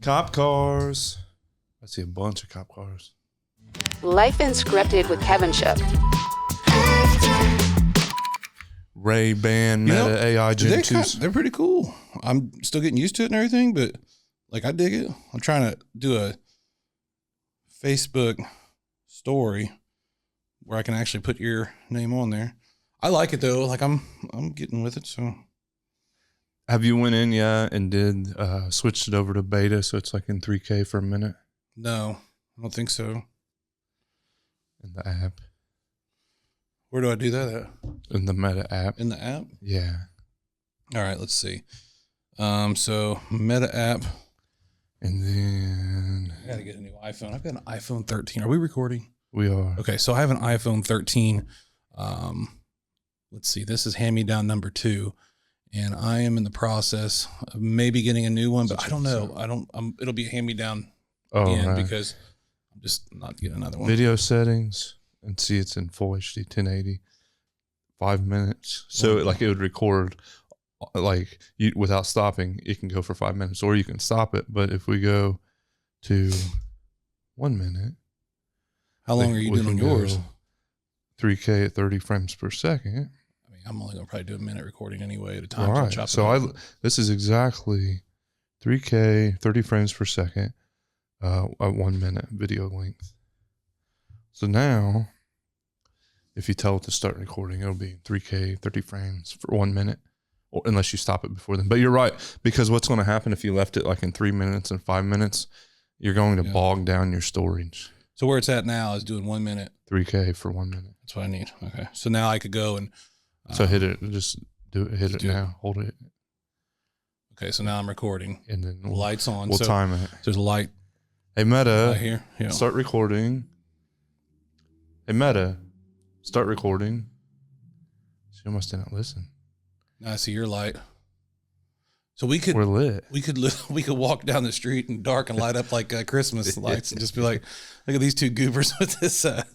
Cop cars. I see a bunch of cop cars. Life Unscripted with Kevin Shook. Ray-Ban Meta AI Gen 2s. They're pretty cool. I'm still getting used to it and everything, but like I dig it. I'm trying to do a Facebook story where I can actually put your name on there. I like it though. Like I'm getting with it. So Have you went in yet and did switched it over to beta so it's like in 3K for a minute? no, I don't think so. In the app. Where do I do that at? In the Meta app. In the app? Yeah. All right, let's see. So Meta app. And then I gotta get a new iPhone. I've got an iPhone 13. Are we recording? we are. Okay, so I have an iPhone 13. Let's see. This is hand-me-down number 2, and I am in the process of maybe getting a new one, but I don't know. It'll be a hand-me-down again because I'm just not getting another one. Video settings and see it's in full HD 1080. 5 minutes. So like it would record like you without stopping. It can go for 5 minutes, or you can stop it. But if we go to 1 minute. How long are you doing on yours? 3K at 30 frames per second. I mean, I'm only gonna probably do a minute recording anyway at a time. All right. So this is exactly 3K, 30 frames per second, at 1 minute video length. So now, if you tell it to start recording, it'll be 3K, 30 frames for 1 minute, or unless you stop it before then. But you're right, because what's going to happen if you left it like in 3 minutes and 5 minutes, you're going to bog down your storage. So where it's at now is doing 1 minute. 3K for 1 minute. That's what I need. Okay. So now I could go and. So hit it. Just do it. Hit it now. Hold it. Okay. So now I'm recording. And then Lights on. We'll time it. There's a light. Hey, Meta. Right here. Yeah. Start recording. Hey, Meta. Start recording. She almost didn't listen. Now I see your light. So we're lit. We could walk down the street in dark and light up like Christmas lights and just be like, look at these two goobers with this. The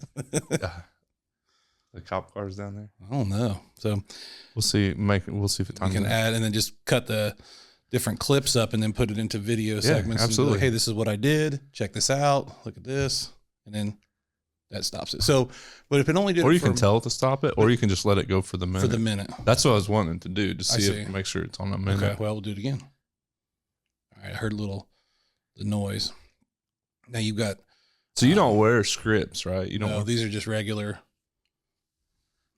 cop cars down there. I don't know. So we'll see. We'll see if it we can add and then just cut the different clips up and then put it into video segments. Absolutely. And be like, hey, this is what I did. Check this out. Look at this, and then that stops it. So, but if it only did, or you can tell it to stop it, or you can just let it go for the minute. For the minute. That's what I was wanting to do to see if make sure it's on a minute. Okay. Well, we'll do it again. All right. I heard the noise. Now you've got. So you don't wear scripts, right? You don't. No, these are just regular.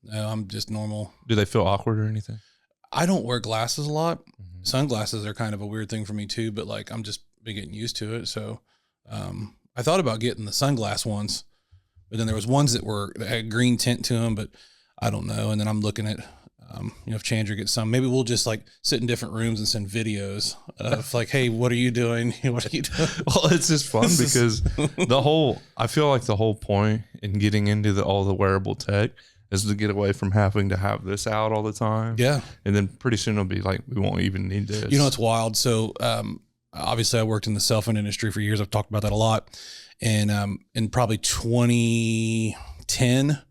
No, I'm just normal. Do they feel awkward or anything? I don't wear glasses a lot. Mm-hmm. Sunglasses are kind of a weird thing for me too, but like I'm just been getting used to it. So I thought about getting the sunglass ones, but then there was ones that had green tint to them, but I don't know. And then I'm looking at, if Chandra gets some, maybe we'll just like sit in different rooms and send videos of like, hey, what are you doing? What are you doing? Well, it's just fun because I feel like the whole point in getting into all the wearable tech is to get away from having to have this out all the time. Yeah. And then pretty soon it'll be like, we won't even need this. You know, it's wild. So, obviously I worked in the cell phone industry for years. I've talked about that a lot. And, in probably 2010,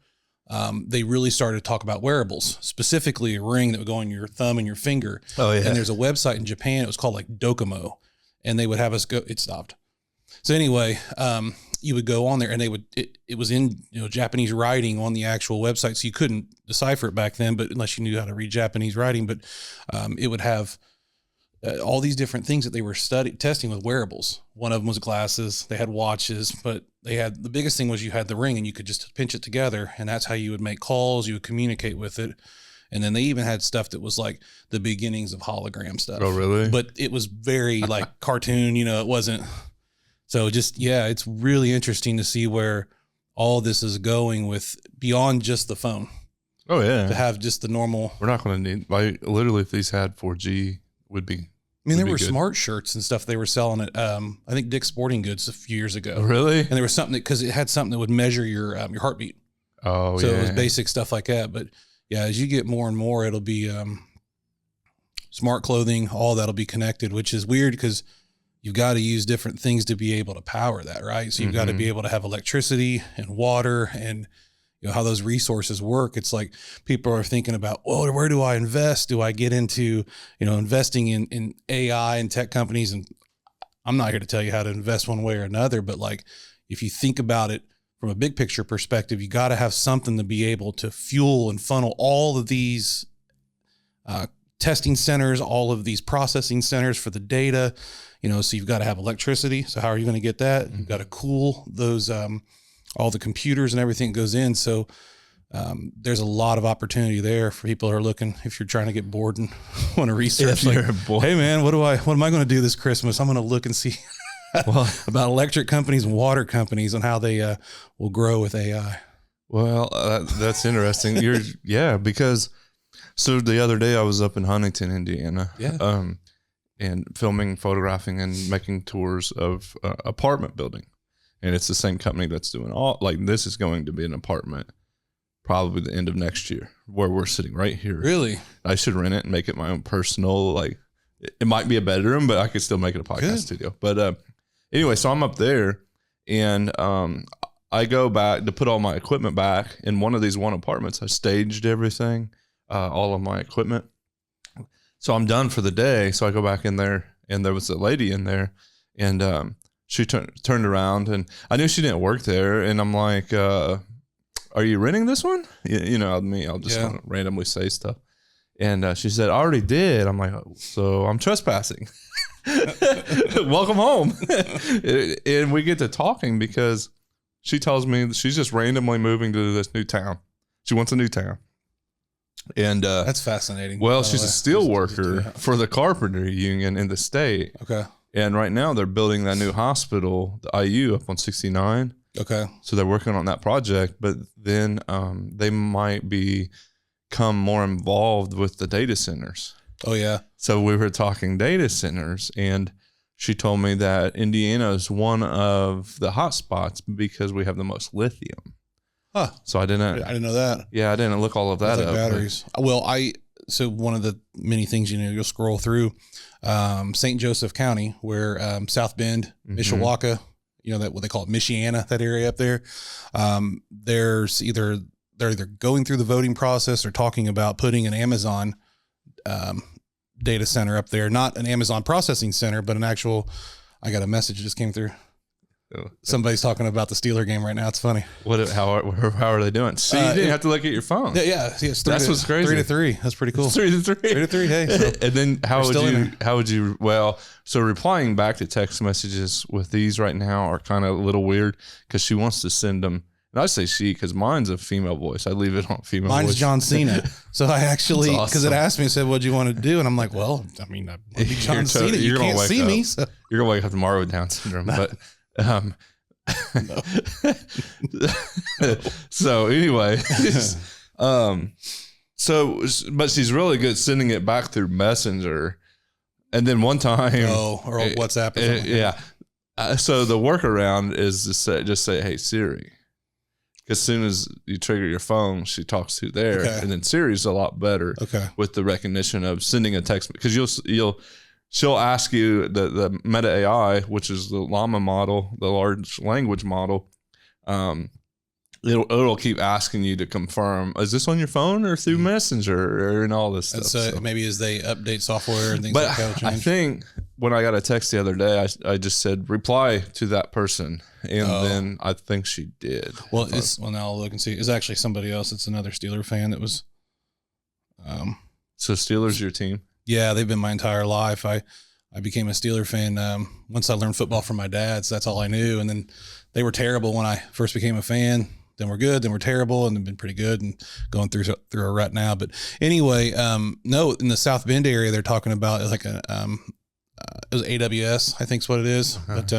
they really started to talk about wearables, specifically a ring that would go on your thumb and your finger. Oh yeah. And there's a website in Japan. It was called like Docomo, and they would have us go, it stopped. So anyway, you would go on there and it was in, Japanese writing on the actual website. So you couldn't decipher it back then, but unless you knew how to read Japanese writing, but, it would have all these different things that they were testing with wearables. One of them was glasses. They had watches, but the biggest thing was you had the ring and you could just pinch it together. And that's how you would make calls. You would communicate with it. And then they even had stuff that was like the beginnings of hologram stuff. Oh, really? But it was very like cartoon, it wasn't. So it's really interesting to see where all this is going with beyond just the phone. Oh yeah. To have just the normal. We're not going to need, like, literally if these had 4G would be. I mean, there were smart shirts and stuff they were selling at, I think Dick's Sporting Goods a few years ago. Oh, really? And there was something because it had something that would measure your heartbeat. Oh, so yeah. So it was basic stuff like that. But yeah, as you get more and more, it'll be smart clothing, all that'll be connected, which is weird because you've got to use different things to be able to power that, right? So you've got to be able to have electricity and water and how those resources work. It's like people are thinking about, well, where do I invest? Do I get into, investing in AI and tech companies? And I'm not here to tell you how to invest one way or another, but like, if you think about it from a big picture perspective, you got to have something to be able to fuel and funnel all of these testing centers, all of these processing centers for the data, so you've got to have electricity. So how are you going to get that? You've got to cool those, all the computers and everything that goes in. So there's a lot of opportunity there for people who are looking, if you're trying to get bored and want to research, like, hey man, what am I going to do this Christmas? I'm going to look and see about electric companies and water companies and how they will grow with AI. Well, that's interesting. Because so the other day I was up in Huntington, Indiana, and filming, photographing, and making tours of apartment building, and it's the same company that's doing this is going to be an apartment probably the end of next year, where we're sitting right here. Really? I should rent it and make it my own personal, it might be a bedroom, but I could still make it a podcast studio. But anyway, so I'm up there, and I go back to put all my equipment back in one of these apartments. I staged everything, all of my equipment. So I'm done for the day. So I go back in there, and there was a lady in there, and she turned around, and I knew she didn't work there. And I'm like, are you renting this one? I'll just kind of randomly say stuff. And she said, I already did. I'm like, so I'm trespassing. Welcome home. And we get to talking because she tells me that she's just randomly moving to this new town. She wants a new town. And that's fascinating. Well, she's a steel worker for the carpenter union in the state. Okay. And right now they're building that new hospital, the IU, up on 69. Okay. So they're working on that project, but then they might become more involved with the data centers. Oh, yeah. So we were talking data centers, and she told me that Indiana is one of the hot spots because we have the most lithium. Huh. So I didn't know that. Yeah, I didn't look all of that up. Batteries. Well, so one of the many things, you'll scroll through St. Joseph County, where South Bend, Mishawaka, that what they call it, Michiana, that area up there. They're either going through the voting process or talking about putting an Amazon data center up there, not an Amazon processing center, but an actual. I got a message that just came through. Somebody's talking about the Steeler game right now. It's funny. How are they doing? See, you didn't have to look at your phone. Yeah. That's what's crazy. 3-3. That's pretty cool. 3-3. 3-3. Hey. So and then how would you? Well, so replying back to text messages with these right now are kind of a little weird because she wants to send them. And I say she because mine's a female voice. I leave it on female voice. Mine's John Cena. So I actually, because awesome. it asked me, it said, what do you want to do? And I'm like, well, I want to be John Cena. You can't see me. So. You're going to wake up tomorrow with Down syndrome. But so anyway, but she's really good sending it back through Messenger. And then one time. Or WhatsApp. Or yeah. So the workaround is to just say, hey, Siri. As soon as you trigger your phone, she talks to there, and then Siri's a lot better with the recognition of sending a text because she'll ask you the Meta AI, which is the Llama model, the large language model. It'll keep asking you to confirm, is this on your phone or through Messenger and all this stuff. So maybe as they update software and things like that. I think when I got a text the other day, I just said reply to that person, and then I think she did. Well, now I'll look and see. It's actually somebody else. It's another Steeler fan that was. So Steelers your team? Yeah, they've been my entire life. I became a Steeler fan once I learned football from my dad. So that's all I knew. And then they were terrible when I first became a fan. Then we're good. Then we're terrible, and they've been pretty good and going through a rut now. But anyway, no, in the South Bend area, they're talking about like it was AWS, I think is what it is. But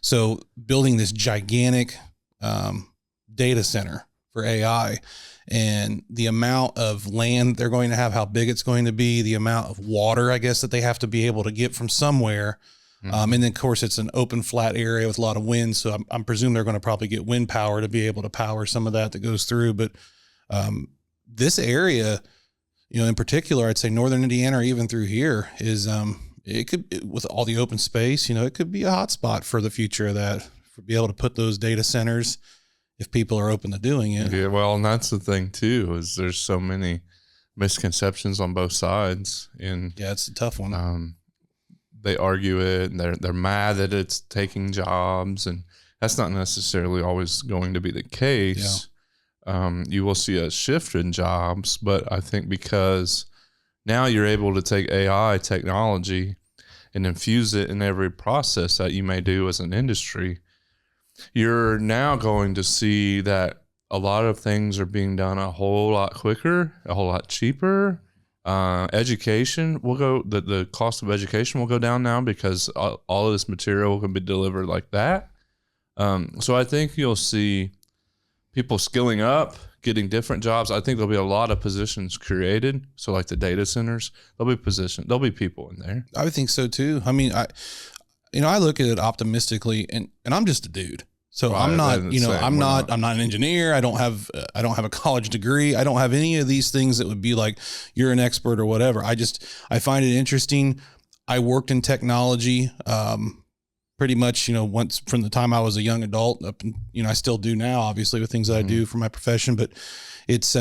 so building this gigantic data center for AI, and the amount of land they're going to have, how big it's going to be, the amount of water, I guess, that they have to be able to get from somewhere. And then, of course, it's an open, flat area with a lot of wind. So I'm presuming they're going to probably get wind power to be able to power some of that goes through. But this area, in particular, I'd say northern Indiana or even through here is with all the open space, it could be a hot spot for the future of that, for be able to put those data centers if people are open to doing it. Yeah, well, and that's the thing, too, is there's so many misconceptions on both sides. And yeah, it's a tough one. they argue it, and they're mad that it's taking jobs, and that's not necessarily always going to be the case. You will see a shift in jobs, but I think because now you're able to take AI technology and infuse it in every process that you may do as an industry, you're now going to see that a lot of things are being done a whole lot quicker, a whole lot cheaper. Education will go, the cost of education will go down now because all of this material can be delivered like that. So I think you'll see people skilling up, getting different jobs. I think there'll be a lot of positions created. So like the data centers, there'll be people in there. I would think so too. I mean, I look at it optimistically, and I'm just a dude. So Right, I'm not, I'm not. not an engineer. I don't have a college degree. I don't have any of these things that would be like, you're an expert or whatever. I find it interesting. I worked in technology, pretty much, once from the time I was a young adult up, I still do now, obviously, with things that I do for my profession, but it's,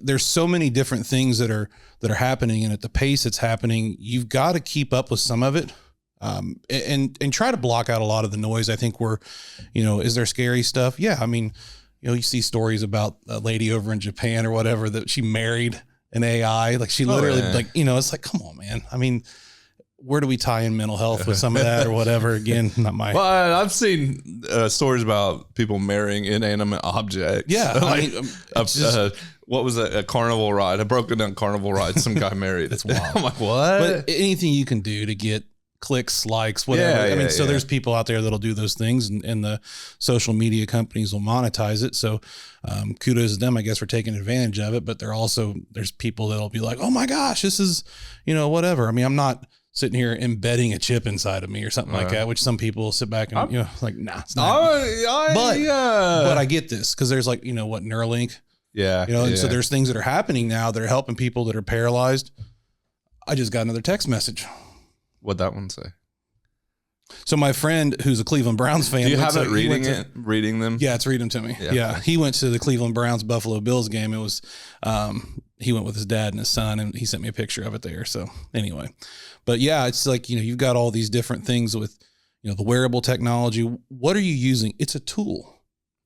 there's so many different things that are happening, and at the pace it's happening, you've got to keep up with some of it. And try to block out a lot of the noise. I think is there scary stuff? Yeah. I mean, you see stories about a lady over in Japan or whatever that she married an AI. Like she literally it's like, come on, man. I mean, where do we tie in mental health with some of that or whatever? Again, not my. Well, I've seen stories about people marrying inanimate objects. Yeah. What was it? A carnival ride, a broken down carnival ride. Some guy married. That's wild. I'm like, what? But anything you can do to get clicks, likes, whatever. There's people out there that'll do those things, and the social media companies will monetize it. So kudos to them, I guess, for taking advantage of it. But there's people that'll be like, oh my gosh, this is, whatever. I mean, I'm not sitting here embedding a chip inside of me or something like that, which some people will sit back and, like, nah, it's not. But I get this because there's Neuralink. Yeah. So there's things that are happening now that are helping people that are paralyzed. I just got another text message. What'd that one say? So my friend, who's a Cleveland Browns fan, do you have it reading them? Yeah, it's reading to me. Yeah. He went to the Cleveland Browns Buffalo Bills game. It was, he went with his dad and his son, and he sent me a picture of it there. So anyway, but yeah, it's like, you've got all these different things with, the wearable technology. What are you using? It's a tool.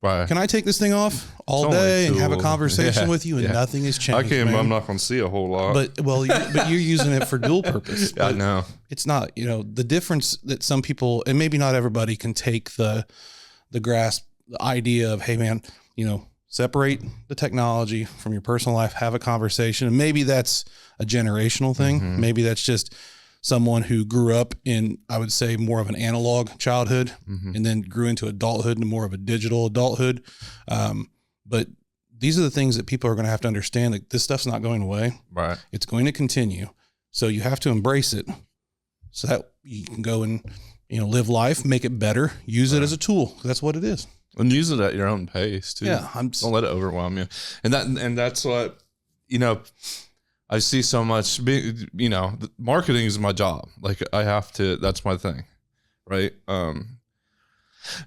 Right. Can I take this thing off all day and have a conversation with you, and nothing has changed? I'm not going to see a whole lot. But you're using it for dual purpose. I know. It's not, the difference that some people, and maybe not everybody, can take the grasp, the idea of, hey man, separate the technology from your personal life, have a conversation. And maybe that's a generational thing. Mm-hmm. Maybe that's just someone who grew up in, I would say, more of an analog childhood, and then grew into adulthood and more of a digital adulthood. But these are the things that people are going to have to understand, that this stuff's not going away. Right. It's going to continue. So you have to embrace it so that you can go and, live life, make it better, use it as a tool. That's what it is. And use it at your own pace too. Yeah. Don't let it overwhelm you. And that's what, I see so much, marketing is my job. Like I have to, that's my thing. Right.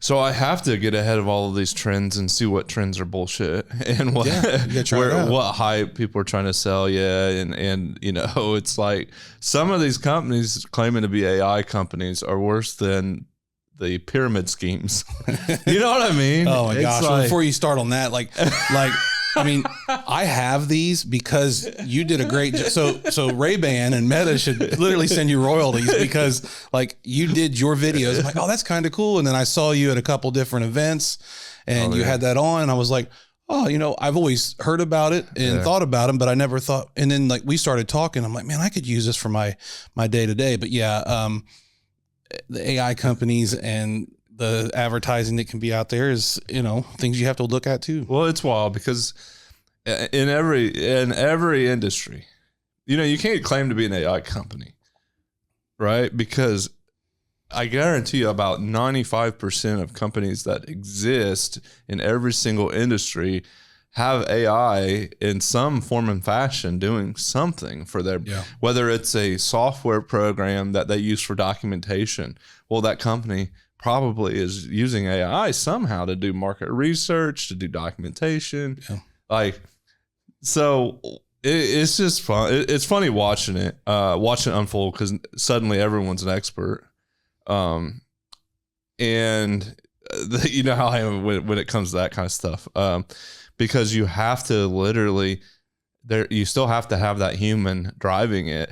So I have to get ahead of all of these trends and see what trends are bullshit and what, what hype people are trying to sell. Yeah. And, it's like some of these companies claiming to be AI companies are worse than the pyramid schemes. You know what I mean? Oh my gosh. Well, before you start on that, I mean, I have these because you did a great job. So Ray-Ban and Meta should literally send you royalties because you did your videos. I'm like, oh, that's kind of cool. And then I saw you at a couple different events and you had that on, and I was like, oh, I've always heard about it and thought about them, but I never thought. And then we started talking. I'm like, man, I could use this for my day to day. But yeah, the AI companies and the advertising that can be out there is, things you have to look at too. Well, it's wild because in every industry, you can't claim to be an AI company, right? Because I guarantee you about 95% of companies that exist in every single industry have AI in some form and fashion doing something for their, whether it's a software program that they use for documentation. Well, that company probably is using AI somehow to do market research, to do documentation. So it's just fun. It's funny watching it unfold because suddenly everyone's an expert. And you know how I am when it comes to that kind of stuff. Because you have to literally you still have to have that human driving it,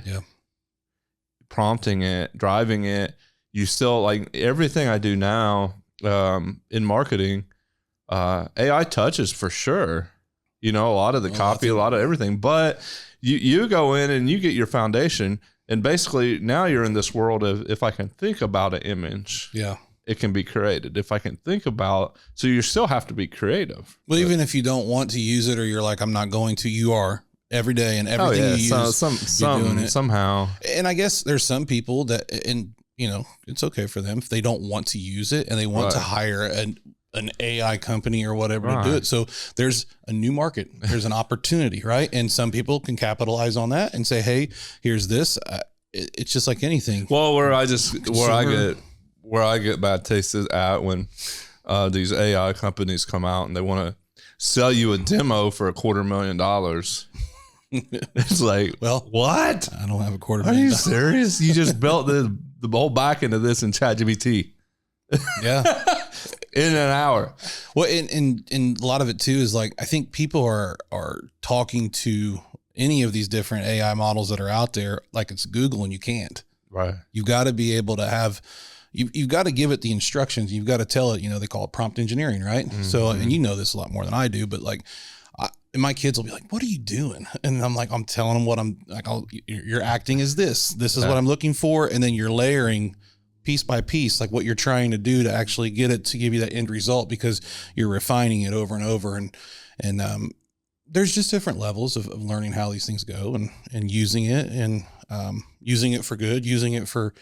prompting it, driving it. You still like everything I do now in marketing. AI touches for sure. You know, a lot of the copy, a lot of everything, but you go in and you get your foundation, and basically now you're in this world of, if I can think about an image, it can be created. If I can think about, so you still have to be creative. Well, even if you don't want to use it, or you're like, I'm not going to, you are every day, and everything you use, you're doing it somehow. And I guess there's some people that, and you know, it's okay for them if they don't want to use it and they want to hire an AI company or whatever to do it. So there's a new market, there's an opportunity, right? And some people can capitalize on that and say, hey, here's this. It's just like anything. Well, where I get bad taste is at when these AI companies come out and they want to sell you a demo for $250,000. It's like, well, what? I don't have $250,000. Are you serious? You just built the whole back end of this in ChatGPT. Yeah. In an hour. Well, and a lot of it too is like, I think people are talking to any of these different AI models that are out there like it's Google, and you can't. Right. You've got to be able to have, you've got to give it the instructions. You've got to tell it, you know, they call it prompt engineering, right? Mm-hmm. So, and you know this a lot more than I do, but like, and my kids will be like, what are you doing? And I'm like, I'm telling them what I'm like, you're acting as this is what I'm looking for. And then you're layering piece by piece, like what you're trying to do to actually get it to give you that end result, because you're refining it over and over. And there's just different levels of learning how these things go and using it, and using it for good, using it to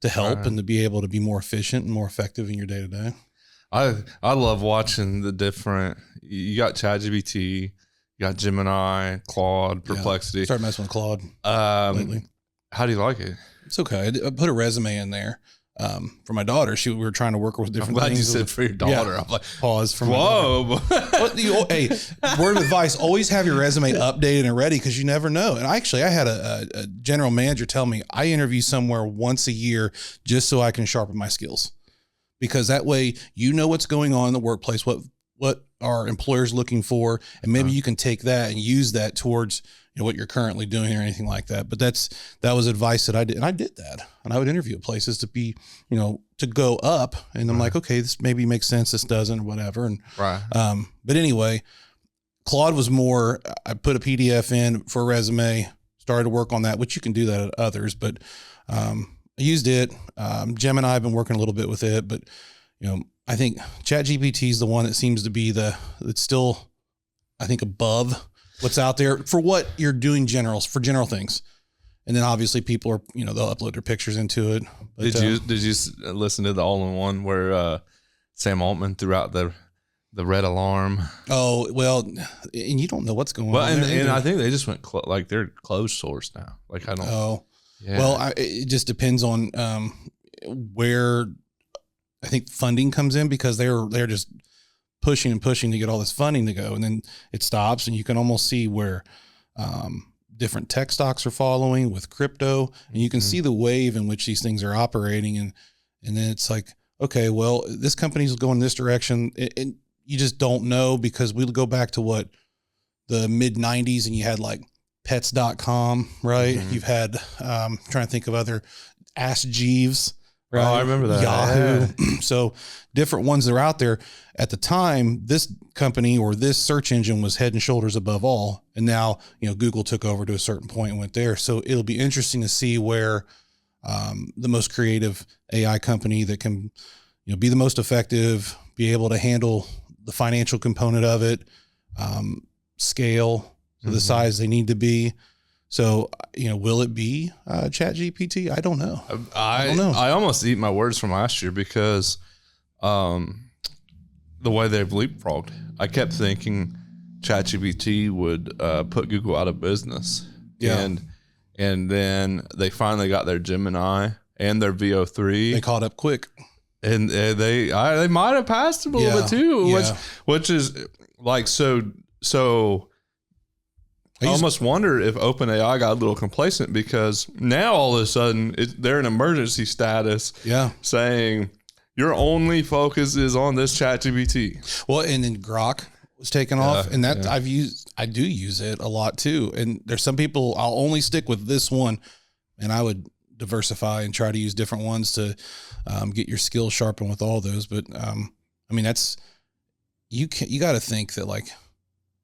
help and to be able to be more efficient and more effective in your day to day. I love watching the different, you got ChatGPT, you got Gemini, Claude, Perplexity. Start messing with Claude lately. How do you like it? It's okay. I put a resume in there for my daughter. We were trying to work with different things. I'm glad you said for your daughter. I'm like, pause for whoa. Hey, word of advice, always have your resume updated and ready, because you never know. And I had a general manager tell me I interview somewhere once a year just so I can sharpen my skills, because that way you know what's going on in the workplace, what are employers looking for, and maybe you can take that and use that towards what you're currently doing or anything like that. But that was advice that I did. And I did that. And I would interview at places to be, to go up. And I'm like, okay, this maybe makes sense. This doesn't, or whatever. And, but anyway, Claude was more, I put a PDF in for a resume, started to work on that, which you can do that at others, but, I used it. Gemini, I've been working a little bit with it, but I think ChatGPT is the one that seems to be it's still, I think, above what's out there for what you're doing for general things. And then obviously people are, they'll upload their pictures into it. But, did you listen to the all-in-one where Sam Altman threw out the red alarm? Oh, well, and you don't know what's going on. And I think they just went like they're closed source now. Like I don't. Oh, yeah. Well, it just depends on where I think funding comes in, because they're just pushing to get all this funding to go, and then it stops, and you can almost see where different tech stocks are following with crypto, and you can see the wave in which these things are operating, and then it's like, okay, well, this company's going this direction, and you just don't know, because we'll go back to what the mid 90s, and you had like pets.com, right? You've had trying to think of other Ask Jeeves. Right. Oh, I remember that. Yahoo. Yeah. So different ones that are out there. At the time, this company or this search engine was head and shoulders above all. And now, Google took over to a certain point and went there. So it'll be interesting to see where the most creative AI company that can, be the most effective, be able to handle the financial component of it, scale to the size they need to be. So, will it be ChatGPT? I don't know. I don't know. I almost eat my words from last year, because the way they've leapfrogged, I kept thinking ChatGPT would put Google out of business. Yeah. And then they finally got their Gemini and their VO3. They caught up quick. And they might have passed them a little bit too, which is like so. I almost wonder if OpenAI got a little complacent because now all of a sudden they're in emergency status. Yeah. Saying your only focus is on this ChatGPT. Well, and then Grok was taken off, and that I do use it a lot too. And there's some people I'll only stick with this one, and I would diversify and try to use different ones to get your skills sharpened with all those. But I mean, that's you got to think that like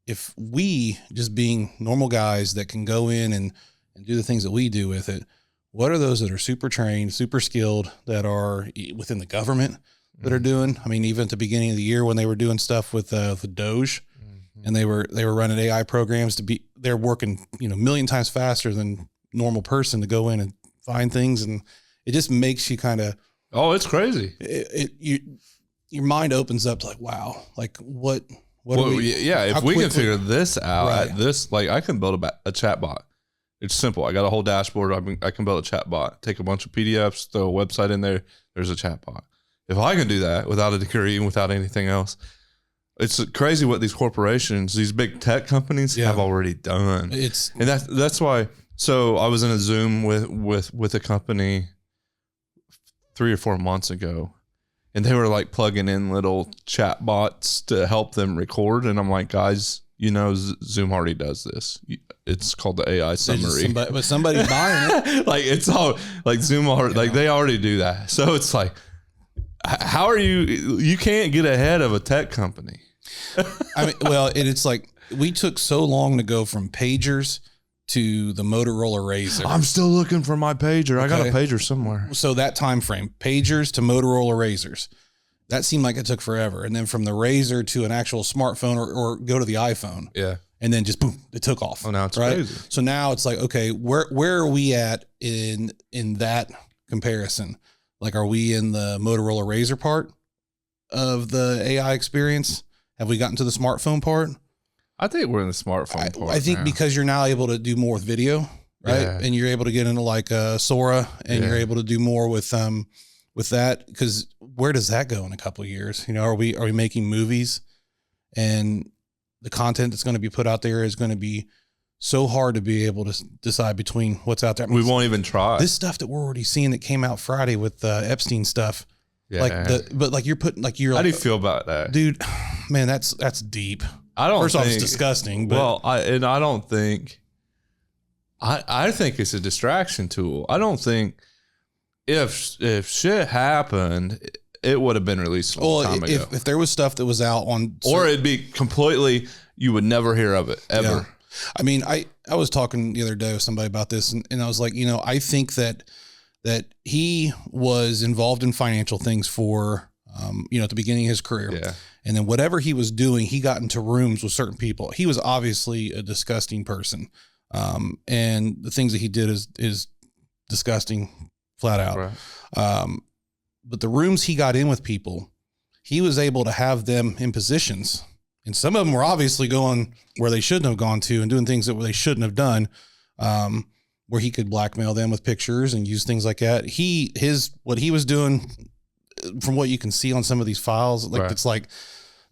if we just being normal guys that can go in and do the things that we do with it, what are those that are super trained, super skilled that are within the government that are doing? I mean, even at the beginning of the year when they were doing stuff with the Doge, and they were running AI programs they're working, a million times faster than normal person to go in and find things. And it just makes you kind of, it's crazy. Your mind opens up to like, wow, like what if we can figure this out at this, like I can build a chat bot. It's simple. I got a whole dashboard. I can build a chat bot, take a bunch of PDFs, throw a website in there. There's a chat bot. If I can do that without a degree and without anything else, it's crazy what these corporations, these big tech companies have already done. And that's why. So I was in a Zoom with a company 3 or 4 months ago, and they were like plugging in little chat bots to help them record. And I'm like, guys, Zoom already does this. It's called the AI summary. But somebody's buying it. Like it's all like Zoom already, like they already do that. So it's like, how are you can't get ahead of a tech company. I mean, well, it's like we took so long to go from pagers to the Motorola Razr. I'm still looking for my pager. Okay. I got a pager somewhere. So that time frame, pagers to Motorola Razrs, that seemed like it took forever. And then from the Razr to an actual smartphone or go to the iPhone. Yeah. And then just boom, it took off. Oh, now it's crazy. So now it's like, okay, where are we at in that comparison? Like, are we in the Motorola Razr part of the AI experience? Have we gotten to the smartphone part? I think we're in the smartphone part. I think because you're now able to do more with video, right? Yeah. And you're able to get into like Sora, and you're able to do more with that. Because where does that go in a couple of years? Are we making movies, and the content that's going to be put out there is going to be so hard to be able to decide between what's out there. I mean, we won't even try this stuff that we're already seeing that came out Friday with Epstein stuff. Yeah. But you're putting like you're. How do you feel about that, dude? Man, that's deep. First off, it's disgusting. But I don't think. I think it's a distraction tool. I don't think if shit happened, it would have been released a long time ago. If there was stuff that was out on, or it'd be completely, you would never hear of it ever. Yeah. I mean, I was talking the other day with somebody about this, and I was like, I think that he was involved in financial things for, at the beginning of his career. Yeah. And then whatever he was doing, he got into rooms with certain people. He was obviously a disgusting person. And the things that he did is disgusting flat out. Right. But the rooms he got in with people, he was able to have them in positions. And some of them were obviously going where they shouldn't have gone to and doing things that they shouldn't have done, where he could blackmail them with pictures and use things like that. What he was doing, from what you can see on some of these files, like right. It's like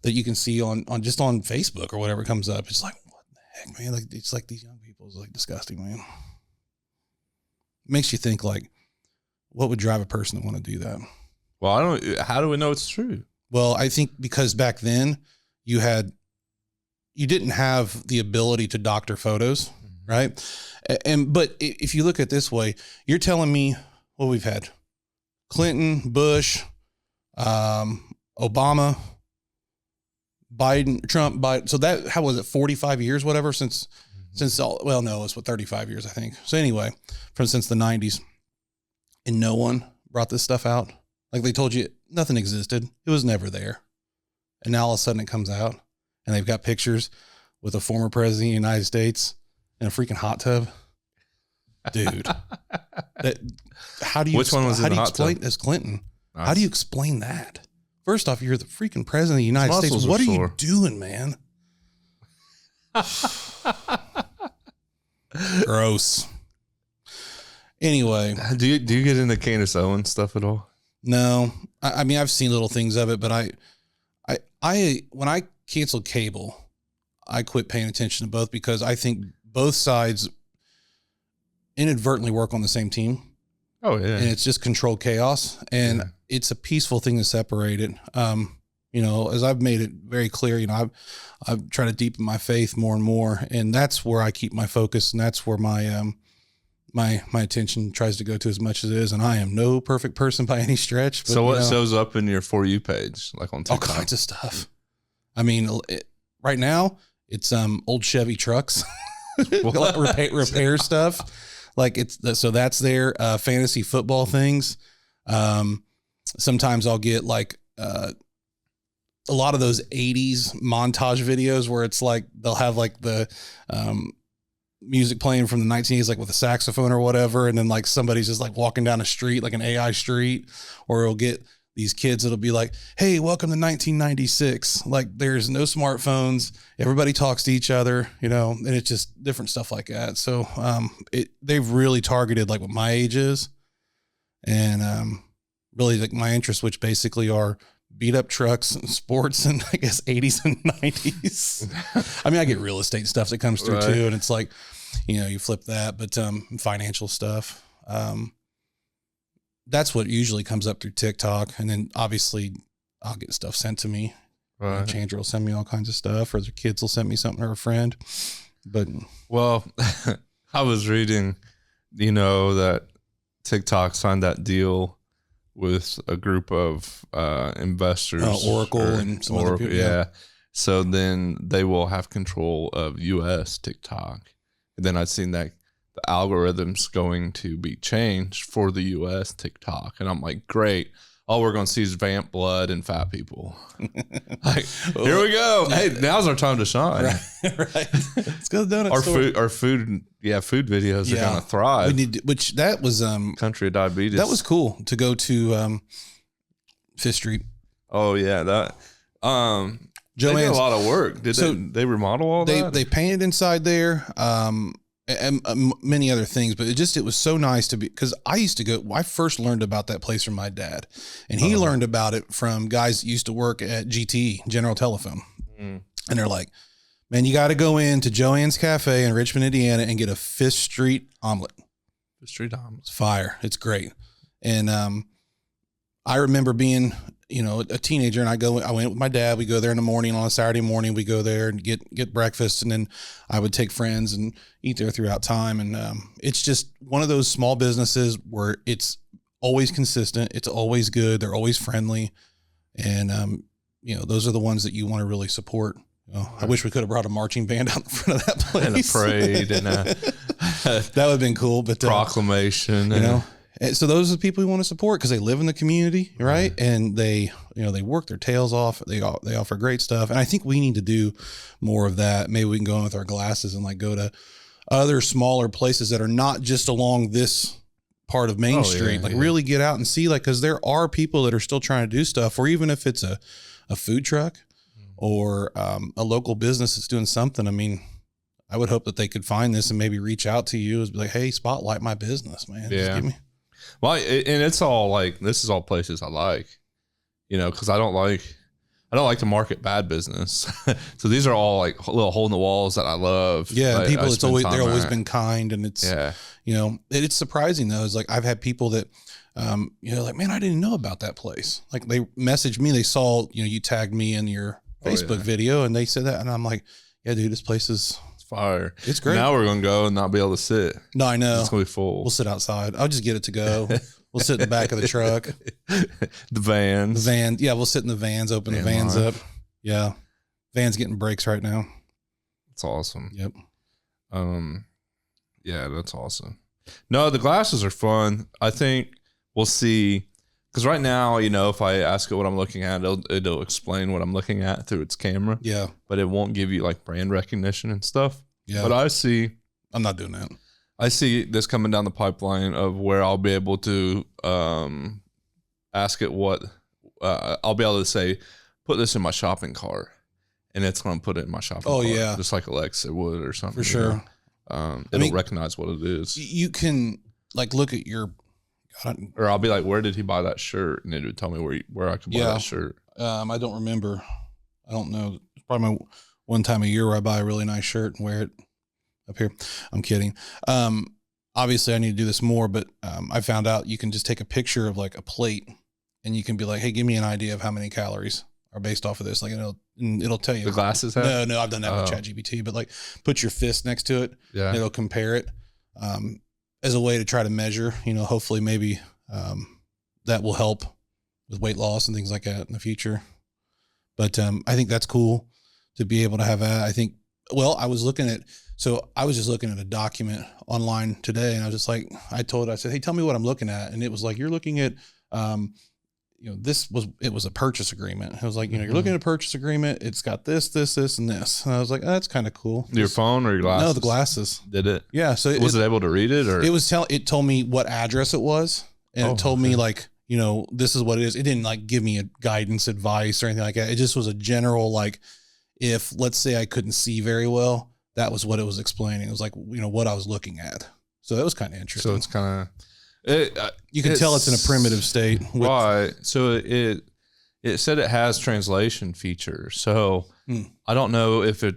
that you can see on just on Facebook or whatever comes up. It's like, what the heck, man? Like, it's like these young people is like disgusting, man. It makes you think like, what would drive a person to want to do that? Well, how do we know it's true? Well, I think because back then you didn't have the ability to doctor photos, right? But if you look at it this way, you're telling me what we've had: Clinton, Bush, Obama, Biden, Trump, Biden. So that, how was it? 45 years, whatever, since all, well, no, it's 35 years, I think. So anyway, since the 90s, and no one brought this stuff out. Like they told you nothing existed. It was never there. And now all of a sudden it comes out and they've got pictures with a former president of the United States in a freaking hot tub. Dude, which one was in the hot tub? As Clinton. Nice. How do you explain that? First off, you're the freaking president of the United States. What are you doing, man? Gross. Anyway, do you get into Candace Owens stuff at all? No, I mean, I've seen little things of it, but I when I canceled cable, I quit paying attention to both because I think both sides inadvertently work on the same team. Oh yeah. And it's just controlled chaos, and it's a peaceful thing to separate it. You know, as I've made it very clear, you know, I've tried to deepen my faith more and more, and that's where I keep my focus, and that's where my my attention tries to go to as much as it is. And I am no perfect person by any stretch. But, so what shows up in your For You page, like on TikTok? All kinds of stuff. I mean, right now it's old Chevy trucks, like repair stuff. Like so that's their fantasy football things. Sometimes I'll get like a lot of those 80s montage videos where it's like they'll have like the music playing from the 1980s, like with a saxophone or whatever, and then like somebody's just like walking down a street, like an AI street, or it'll get these kids that'll be like, hey, welcome to 1996. Like there's no smartphones. Everybody talks to each other, you know, and it's just different stuff like that. So they've really targeted like what my age is, and really like my interests, which basically are beat up trucks and sports and I guess 80s and 90s. I mean, I get real estate stuff that comes through too. And it's like, you know, you flip that, but financial stuff. That's what usually comes up through TikTok. And then obviously I'll get stuff sent to me. Right. Chandra will send me all kinds of stuff, or their kids will send me something, or a friend. But well, I was reading, you know, that TikTok signed that deal with a group of investors, Oracle and some other people. Yeah. So then they will have control of US TikTok. And then I've seen that the algorithm's going to be changed for the US TikTok. And I'm like, great. All we're going to see is vamp blood and fat people. Like, here we go. Hey, now's our time to shine. Right. Let's go to the donut store. Our food videos are going to thrive. We need, which that was country of diabetes. That was cool to go to Fifth Street. Oh yeah, that they did a lot of work. Did they remodel all that? They painted inside there. And many other things, but it was so nice to be, because I first learned about that place from my dad, and he learned about it from guys that used to work at GTE, General Telephone. And they're like, man, you got to go into Joanne's Cafe in Richmond, Indiana and get a Fifth Street omelet. Fifth Street omelet. It's fire. It's great. And I remember being, you know, a teenager, and I went with my dad. We go there in the morning, on a Saturday morning, we go there and get breakfast. And then I would take friends and eat there throughout time. And it's just one of those small businesses where it's always consistent. It's always good. They're always friendly. And, you know, those are the ones that you want to really support. You know, I wish we could have brought a marching band out in front of that place. And a parade and that would have been cool. But proclamation, you know. And so those are the people we want to support, because they live in the community, right? And they, you know, they work their tails off. They offer great stuff, and I think we need to do more of that. Maybe we can go in with our glasses and like go to other smaller places that are not just along this part of Main Street. Like really get out and see, like, because there are people that are still trying to do stuff, or even if it's a food truck or a local business that's doing something. I mean, I would hope that they could find this and maybe reach out to you and be like, hey, spotlight my business, man. Yeah. Just give me. Well, and it's all like, this is all places I like, you know, because I don't like to market bad business. So these are all like little hole in the walls that I love. Yeah, people, they're always been kind, and it's, you know, it's surprising though. It's like I've had people that, you know, like, man, I didn't know about that place. Like they messaged me, they saw, you know, you tagged me in your Facebook video, and they said that, and I'm like, yeah, dude, this place is fire. It's great. Now we're gonna go and not be able to sit. No, I know. It's gonna be full. We'll sit outside. I'll just get it to go. We'll sit in the back of the truck. The vans. The van. Yeah, we'll sit in the vans, open the vans up. Yeah. Van's getting brakes right now. That's awesome. Yep. Yeah, that's awesome. No, the glasses are fun. I think we'll see, because right now, you know, if I ask it what I'm looking at, it'll explain what I'm looking at through its camera. Yeah. But it won't give you like brand recognition and stuff. Yeah. But I'm not doing that. I see this coming down the pipeline of where I'll be able to ask it what I'll be able to say, put this in my shopping cart, and it's going to put it in my shopping cart. Oh yeah, just like Alexa would or something. For sure. It'll recognize what it is. You can like look at your, or I'll be like, where did he buy that shirt? And it would tell me where I could buy that shirt. I don't remember. I don't know. It's probably my one time a year where I buy a really nice shirt and wear it. up here. I'm kidding. Obviously I need to do this more, but I found out you can just take a picture of like a plate and you can be like, hey, give me an idea of how many calories are based off of this. Like it'll tell you. The glasses have? No, I've done that with ChatGPT, but like put your fist next to it. Yeah. It'll compare it as a way to try to measure, hopefully maybe that will help with weight loss and things like that in the future. But I think that's cool to be able to have that. I think, I was just looking at a document online today, and I was just like, I said, hey, tell me what I'm looking at. And it was like, you're looking at, it was a purchase agreement. It was like, you're looking at a purchase agreement. It's got this, and this. And I was like, that's kind of cool. Your phone or your glasses? No, the glasses. Did it? Yeah. So was it able to read it, or it told me what address it was. And it told me like, this is what it is. It didn't like give me a guidance advice or anything like that. It just was a general, like, if let's say I couldn't see very well, that was what it was explaining. It was like, what I was looking at. So that was kind of interesting. So it's kind of, you can tell it's in a primitive state. Right. So it said it has translation features. So I don't know if it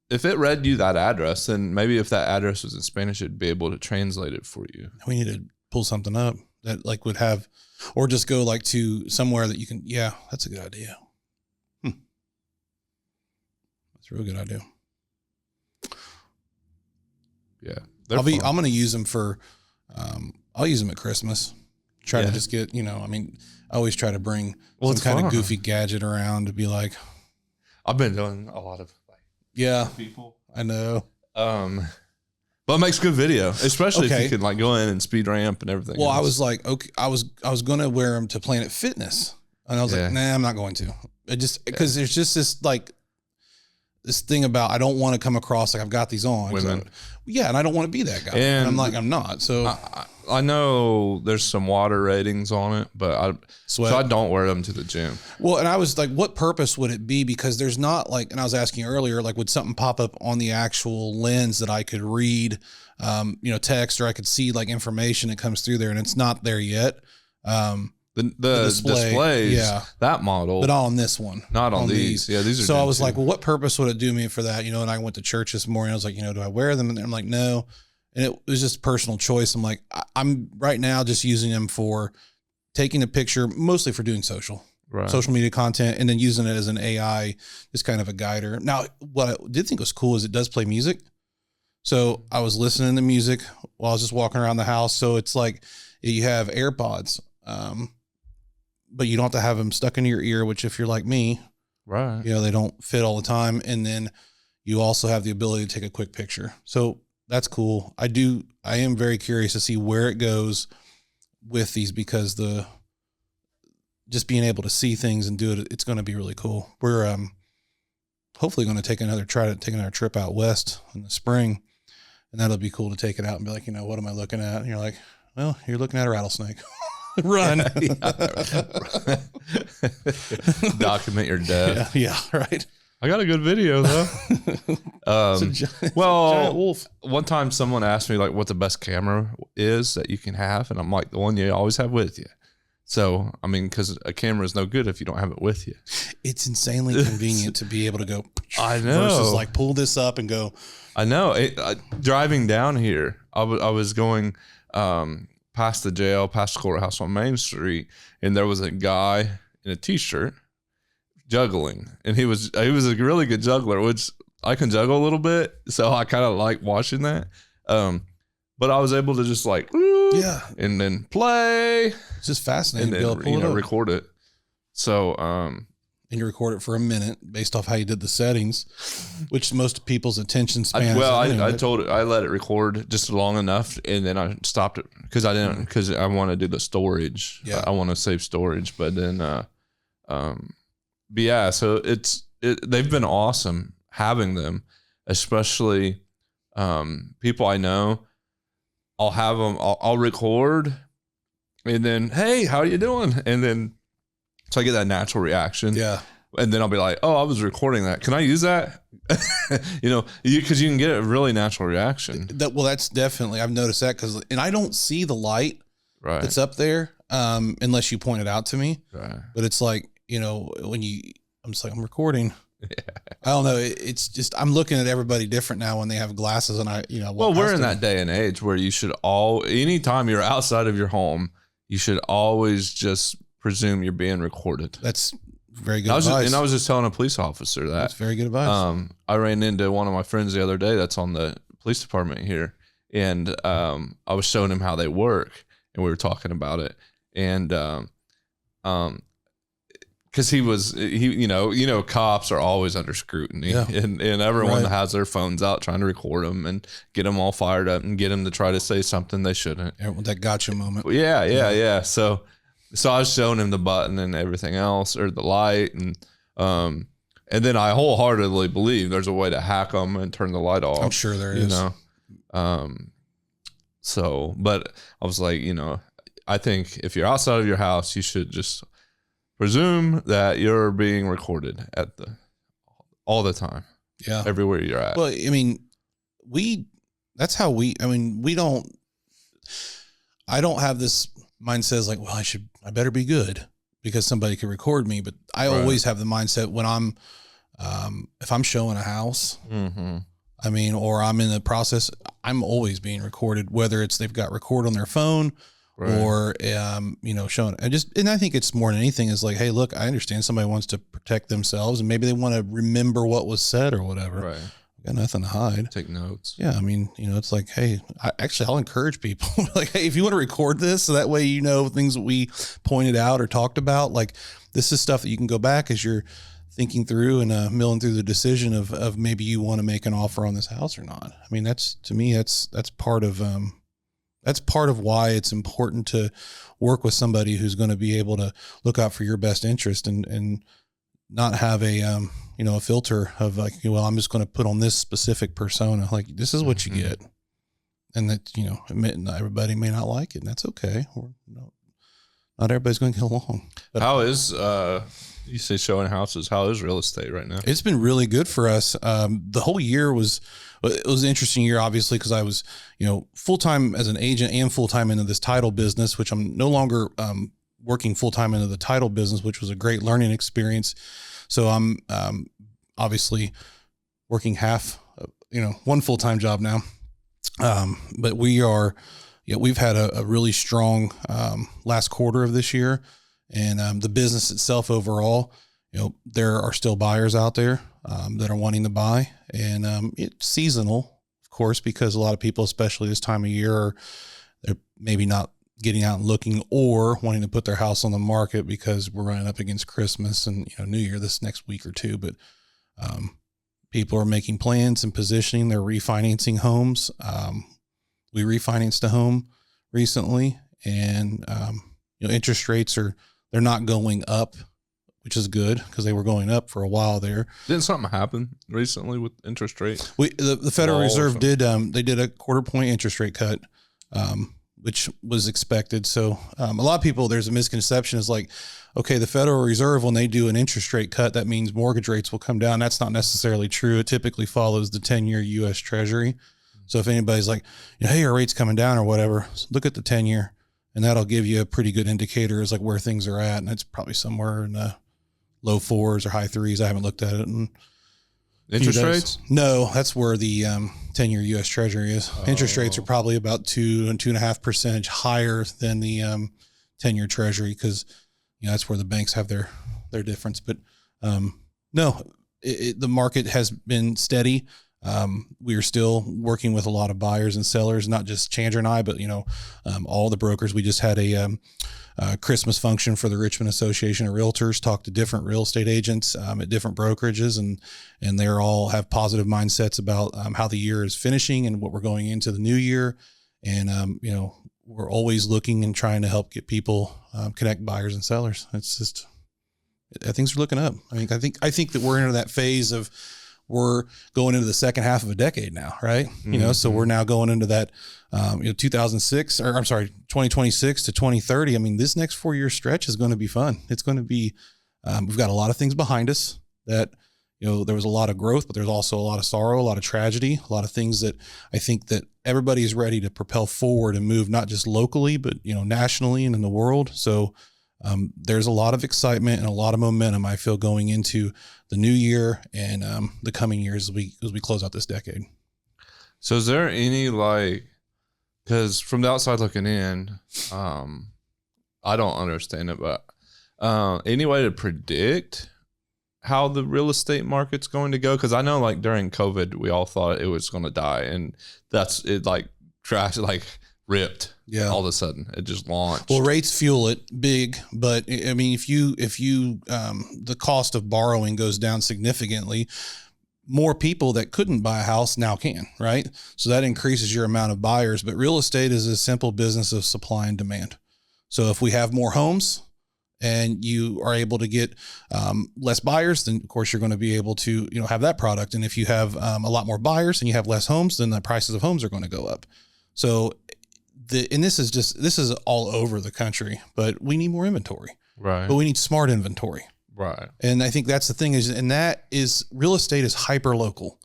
read you that address, then maybe if that address was in Spanish, it'd be able to translate it for you. We need to pull something up that like would have, or just go like to somewhere that you can. Yeah, that's a good idea. That's a real good idea. Yeah. I'm going to use them for, I'll use them at Christmas. Try to just get, I always try to bring some kind of goofy gadget around to be like. I've been doing a lot of people. I know. But it makes good video, especially if you can like go in and speed ramp and everything. Well, I was like, okay, I was going to wear them to Planet Fitness, and I was like, nah, I'm not going to. Because there's just this like this thing about I don't want to come across like I've got these on. Women. And I don't want to be that guy. And I'm like, I'm not. So I know there's some water ratings on it, but I don't wear them to the gym. Well, and I was like, what purpose would it be? Because there's not like, and I was asking earlier, like, would something pop up on the actual lens that I could read, text, or I could see like information that comes through there, and it's not there yet. The displays, that model, but not on this one, not on these. Yeah, these are. So I was like, well, what purpose would it do me for that? And I went to church this morning. I was like, do I wear them? And I'm like, no. And it was just personal choice. I'm like, I'm right now just using them for taking a picture, mostly for doing social media content, and then using it as an AI, just kind of a guider. Now, what I did think was cool is it does play music. So I was listening to music while I was just walking around the house. So it's like you have AirPods, but you don't have to have them stuck into your ear, which if you're like me, right, they don't fit all the time. And then you also have the ability to take a quick picture. So that's cool. I am very curious to see where it goes with these, because just being able to see things and do it, it's going to be really cool. We're hopefully going to take another trip out west in the spring, and that'll be cool to take it out and be like, what am I looking at? And you're like, well, you're looking at a rattlesnake. Run. Document your death. Yeah, right. I got a good video though. Giant wolf. One time someone asked me like what the best camera is that you can have, and I'm like, the one you always have with you. So, because a camera is no good if you don't have it with you. It's insanely convenient to be able to go. I know. Versus like pull this up and go. I know. Driving down here, I was going past the jail, past the courthouse on Main Street, and there was a guy in a t-shirt juggling, and he was a really good juggler, which I can juggle a little bit, so I kind of like watching that. But I was able to just like and then play. It's just fascinating and to then be able to record it. So and you record it for a minute based off how you did the settings, which most people's attention span. I let it record just long enough, and then I stopped it because I want to do the storage. Yeah, I want to save storage, but then but yeah, so they've been awesome having them, especially people I know. I'll have them, I'll record, and then, hey, how are you doing? And then, so I get that natural reaction. Yeah. And then I'll be like, oh, I was recording that. Can I use that? Because you can get a really natural reaction. That's definitely, I've noticed that and I don't see the light that's up there unless you point it out to me. Right. But it's like, when I'm just like, I'm recording. I don't know. It's just, I'm looking at everybody different now when they have glasses, and Well, we're in that day and age where you should anytime you're outside of your home, you should always just presume you're being recorded. That's very good advice. I was just telling a police officer that. That's very good advice. I ran into one of my friends the other day that's on the police department here, and I was showing him how they work, and we were talking about it, and because he cops are always under scrutiny, and everyone has their phones out trying to record them and get them all fired up and get them to try to say something they shouldn't. That gotcha moment. Yeah. So I was showing him the button and everything else, or the light, and then I wholeheartedly believe there's a way to hack them and turn the light off. I'm sure there is. So, but I was like, I think if you're outside of your house, you should just presume that you're being recorded all the time. Yeah. Everywhere you're at. Well, I mean, I don't have this mindset like, well, I better be good because somebody could record me. But I always have the mindset when I'm, if I'm showing a house, I mean, or I'm in the process, I'm always being recorded, whether it's they've got record on their phone or, showing. And I think it's more than anything is like, hey, look, I understand somebody wants to protect themselves and maybe they want to remember what was said or whatever. Right. Got nothing to hide. Take notes. Yeah. I mean, it's like, hey, I'll encourage people like, hey, if you want to record this, so that way, things that we pointed out or talked about, like this is stuff that you can go back as you're thinking through and milling through the decision of maybe you want to make an offer on this house or not. I mean, that's part of why it's important to work with somebody who's going to be able to look out for your best interest and not have a filter of like, well, I'm just going to put on this specific persona. Like this is what you get. And that, not everybody may not like it, and that's okay. Or not everybody's going to get along. But how is, you say showing houses, how is real estate right now? It's been really good for us. The whole year was an interesting year, obviously, because I was, full-time as an agent and full-time into this title business, which I'm no longer working full-time into the title business, which was a great learning experience. So I'm obviously working half, one full-time job now. But we've had a really strong last quarter of this year. And the business itself overall, there are still buyers out there that are wanting to buy. And it's seasonal, of course, because a lot of people, especially this time of year, they're maybe not getting out and looking or wanting to put their house on the market because we're running up against Christmas and New Year this next week or two. But people are making plans and positioning. They're refinancing homes. We refinanced a home recently, and interest rates they're not going up, which is good because they were going up for a while there. Didn't something happen recently with interest rates? The Federal Reserve did a 1/4 point interest rate cut, which was expected. So a lot of people, there's a misconception is like, okay, the Federal Reserve, when they do an interest rate cut, that means mortgage rates will come down. That's not necessarily true. It typically follows the 10-year U.S. Treasury. So if anybody's like, hey, our rate's coming down or whatever, look at the 10-year. And that'll give you a pretty good indicator as like where things are at. And it's probably somewhere in the low 4s or high 3s. I haven't looked at it. Interest rates? No, that's where the 10-year U.S. Treasury is. Oh. Interest rates are probably about 2 and 2.5% higher than the 10-year Treasury because that's where the banks have their difference. But no, the market has been steady. We are still working with a lot of buyers and sellers, not just Chandra and I, but all the brokers. We just had a Christmas function for the Richmond Association of Realtors, talked to different real estate agents at different brokerages, and they all have positive mindsets about how the year is finishing and what we're going into the new year. And we're always looking and trying to help get people connect buyers and sellers. It's just things are looking up. I think that we're into that phase of. We're going into the second half of a decade now, right? So we're now going into that, 2026 to 2030. I mean, this next 4-year stretch is going to be fun. It's going to be, we've got a lot of things behind us that, there was a lot of growth, but there's also a lot of sorrow, a lot of tragedy, a lot of things that I think that everybody is ready to propel forward and move, not just locally, but, nationally and in the world. So there's a lot of excitement and a lot of momentum, I feel, going into the new year and the coming years as we close out this decade. So is there any because from the outside looking in, I don't understand it, but any way to predict how the real estate market's going to go? Because I know during COVID, we all thought it was going to die, and that's it. Ripped. Yeah. All of a sudden, it just launched. Well, rates fuel it big, but I mean, if you the cost of borrowing goes down significantly, more people that couldn't buy a house now can, right? So that increases your amount of buyers. But real estate is a simple business of supply and demand. So if we have more homes and you are able to get less buyers, then of course you're going to be able to have that product. And if you have a lot more buyers and you have less homes, then the prices of homes are going to go up. So this is all over the country, but we need more inventory, right? But we need smart inventory, right? And I think that's the thing is real estate is hyper local.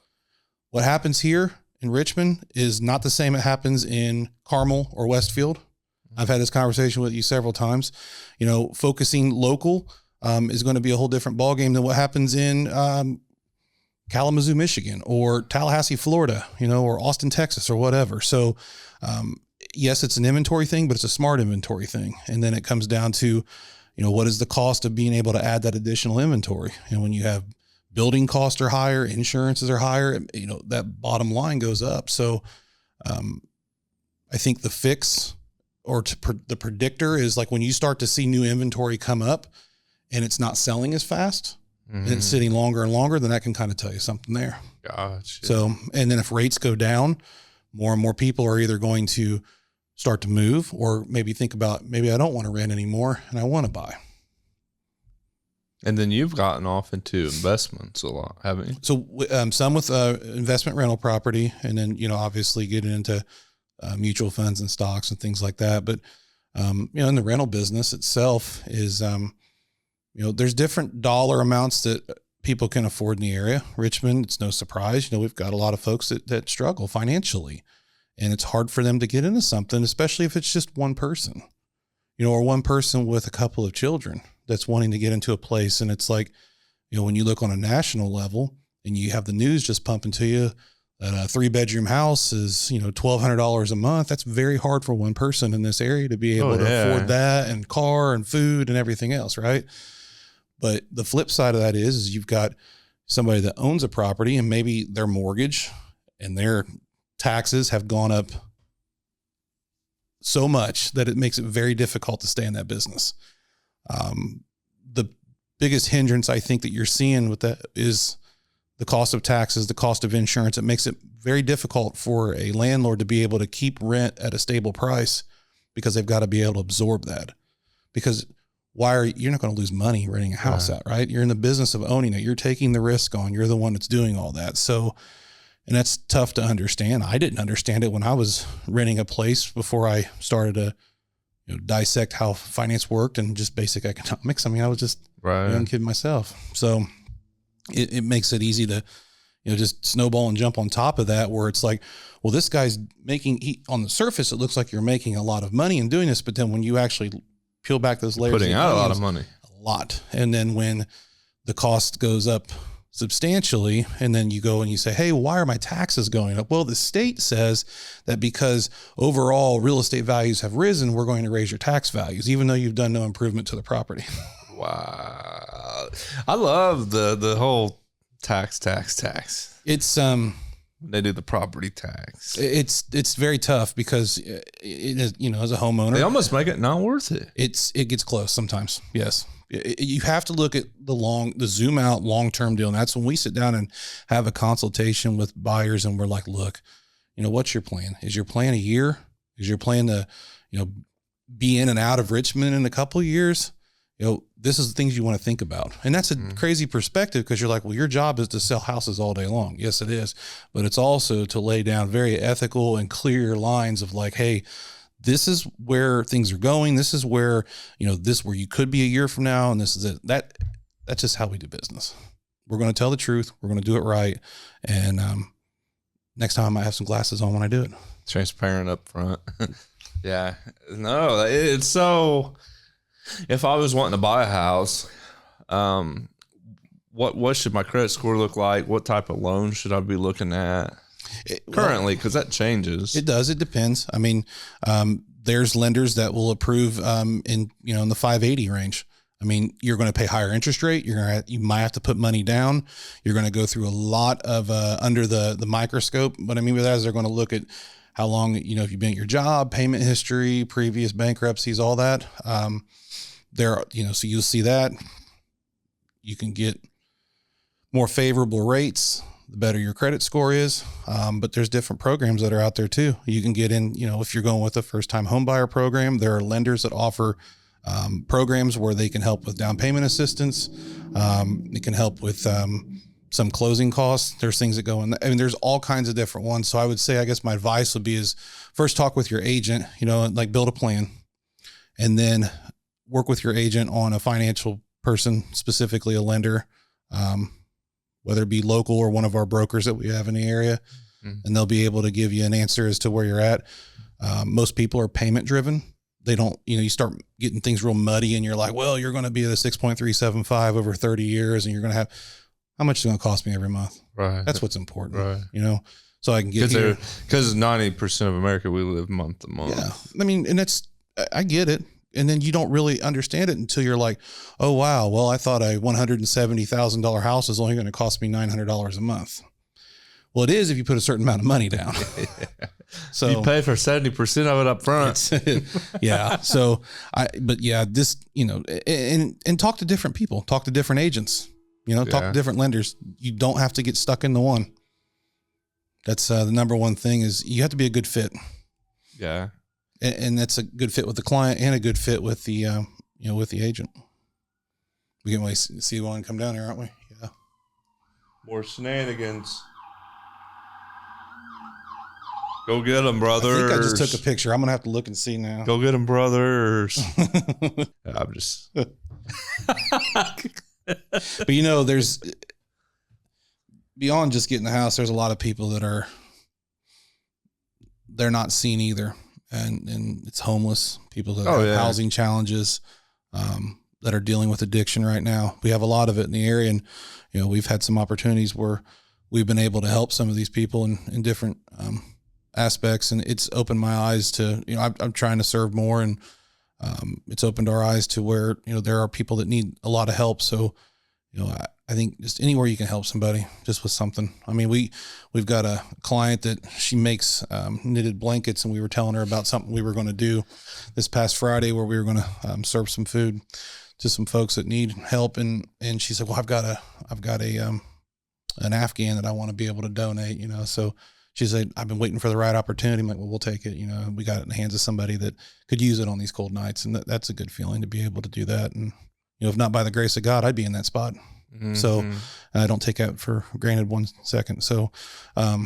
What happens here in Richmond is not the same. It happens in Carmel or Westfield. I've had this conversation with you several times. Focusing local is going to be a whole different ballgame than what happens in Kalamazoo, Michigan, or Tallahassee, Florida, or Austin, Texas, or whatever. So, yes, it's an inventory thing, but it's a smart inventory thing. And then it comes down to, what is the cost of being able to add that additional inventory? And when you have building costs are higher, insurances are higher, that bottom line goes up. So, I think the fix or the predictor is when you start to see new inventory come up and it's not selling as fast, and it's sitting longer and longer, then that can kind of tell you something there. Gotcha. So, and then if rates go down, more and more people are either going to start to move or maybe think about, maybe I don't want to rent anymore and I want to buy. And then you've gotten off into investments a lot, haven't you? So some with investment rental property, and then, obviously getting into mutual funds and stocks and things like that. But, in the rental business itself is, there's different dollar amounts that people can afford in the area. Richmond, it's no surprise. We've got a lot of folks that struggle financially, and it's hard for them to get into something, especially if it's just one person, or one person with a couple of children that's wanting to get into a place. And it's when you look on a national level and you have the news just pumping to you that a 3-bedroom house is, $1,200 a month. That's very hard for one person in this area to be able to afford that, and car and food and everything else. Right. But the flip side of that is you've got somebody that owns a property and maybe their mortgage and their taxes have gone up so much that it makes it very difficult to stay in that business. The biggest hindrance I think that you're seeing with that is the cost of taxes, the cost of insurance. It makes it very difficult for a landlord to be able to keep rent at a stable price because they've got to be able to absorb that. Because you're not going to lose money renting a house out, right? You're in the business of owning it. You're taking the risk on. You're the one that's doing all that. So, and that's tough to understand. I didn't understand it when I was renting a place before I started to dissect how finance worked and just basic economics. I mean, I was just a young kid myself. So it makes it easy to, just snowball and jump on top of that, where it's well, this guy's on the surface, it looks like you're making a lot of money in doing this. But then when you actually peel back those layers, putting out a lot of money, And then when the cost goes up substantially, and then you go and you say, hey, why are my taxes going up? Well, the state says that because overall real estate values have risen, we're going to raise your tax values, even though you've done no improvement to the property. Wow. I love the whole tax. It's, they do the property tax. It's very tough because it is, as a homeowner, they almost make it not worth it. It gets close sometimes. Yes. You have to look at the zoom out long-term deal. And that's when we sit down and have a consultation with buyers and we're like, look, what's your plan? Is your plan a year? Is your plan to, be in and out of Richmond in a couple of years? This is the things you want to think about. And that's a crazy perspective because you're like, well, your job is to sell houses all day long. Yes, it is. But it's also to lay down very ethical and clear lines of hey, this is where things are going. This is where, where you could be a year from now. And this is it. That's just how we do business. We're going to tell the truth. We're going to do it right. And next time I might have some glasses on when I do it. Transparent up front. Yeah. No, it's so... If I was wanting to buy a house, what should my credit score look like? What type of loan should I be looking at currently? Because that changes. It does. It depends. I mean, there's lenders that will approve in the 580 range. I mean, you're going to pay higher interest rate. You might have to put money down. You're going to go through a lot of under the microscope. What I mean by that is they're going to look at how long, if you've been at your job, payment history, previous bankruptcies, all that. So you'll see that you can get more favorable rates the better your credit score is. But there's different programs that are out there too. You can get in, if you're going with a first time home buyer program, there are lenders that offer programs where they can help with down payment assistance. It can help with some closing costs. There's things that go in. I mean, there's all kinds of different ones. So I would say, I guess my advice would be is first talk with your agent, like build a plan, and then work with your agent on a financial person, specifically a lender, whether it be local or one of our brokers that we have in the area, and they'll be able to give you an answer as to where you're at. Most people are payment driven. They don't, you start getting things real muddy and you're like, well, you're going to be at a 6.375 over 30 years and you're going to have, how much is it going to cost me every month? Right. That's what's important, right. So I can get here. Because 90% of America, we live month to month. Yeah. I mean, and I get it. And then you don't really understand it until you're like, oh, wow, well, I thought a $170,000 house is only going to cost me $900 a month. Well, it is if you put a certain amount of money down. So you pay for 70% of it up front. Yeah. So and talk to different people, talk to different agents, talk to different lenders. You don't have to get stuck into one. That's the number one thing is you have to be a good fit. Yeah. And that's a good fit with the client and a good fit with the, with the agent. We can wait to see one come down here, aren't we? Yeah. More shenanigans. Go get them, brothers. I think I just took a picture. I'm going to have to look and see now. Go get them, brothers. I'm just. But there's beyond just getting the house, there's a lot of people that they're not seen either. And it's homeless people that have housing challenges, that are dealing with addiction right now. We have a lot of it in the area. And, we've had some opportunities where we've been able to help some of these people in different, aspects, and it's opened my eyes to, I'm trying to serve more, and it's opened our eyes to where, there are people that need a lot of help. So, I think just anywhere you can help somebody just with something. I mean, we've got a client that she makes knitted blankets, and we were telling her about something we were going to do this past Friday where we were going to serve some food to some folks that need help. And she said, well, I've got an Afghan that I want to be able to donate, so she said, I've been waiting for the right opportunity. I'm like, well, we'll take it. We got it in the hands of somebody that could use it on these cold nights. And that's a good feeling to be able to do that. And, if not by the grace of God, I'd be in that spot. Mm-hmm. So I don't take that for granted 1 second. So, as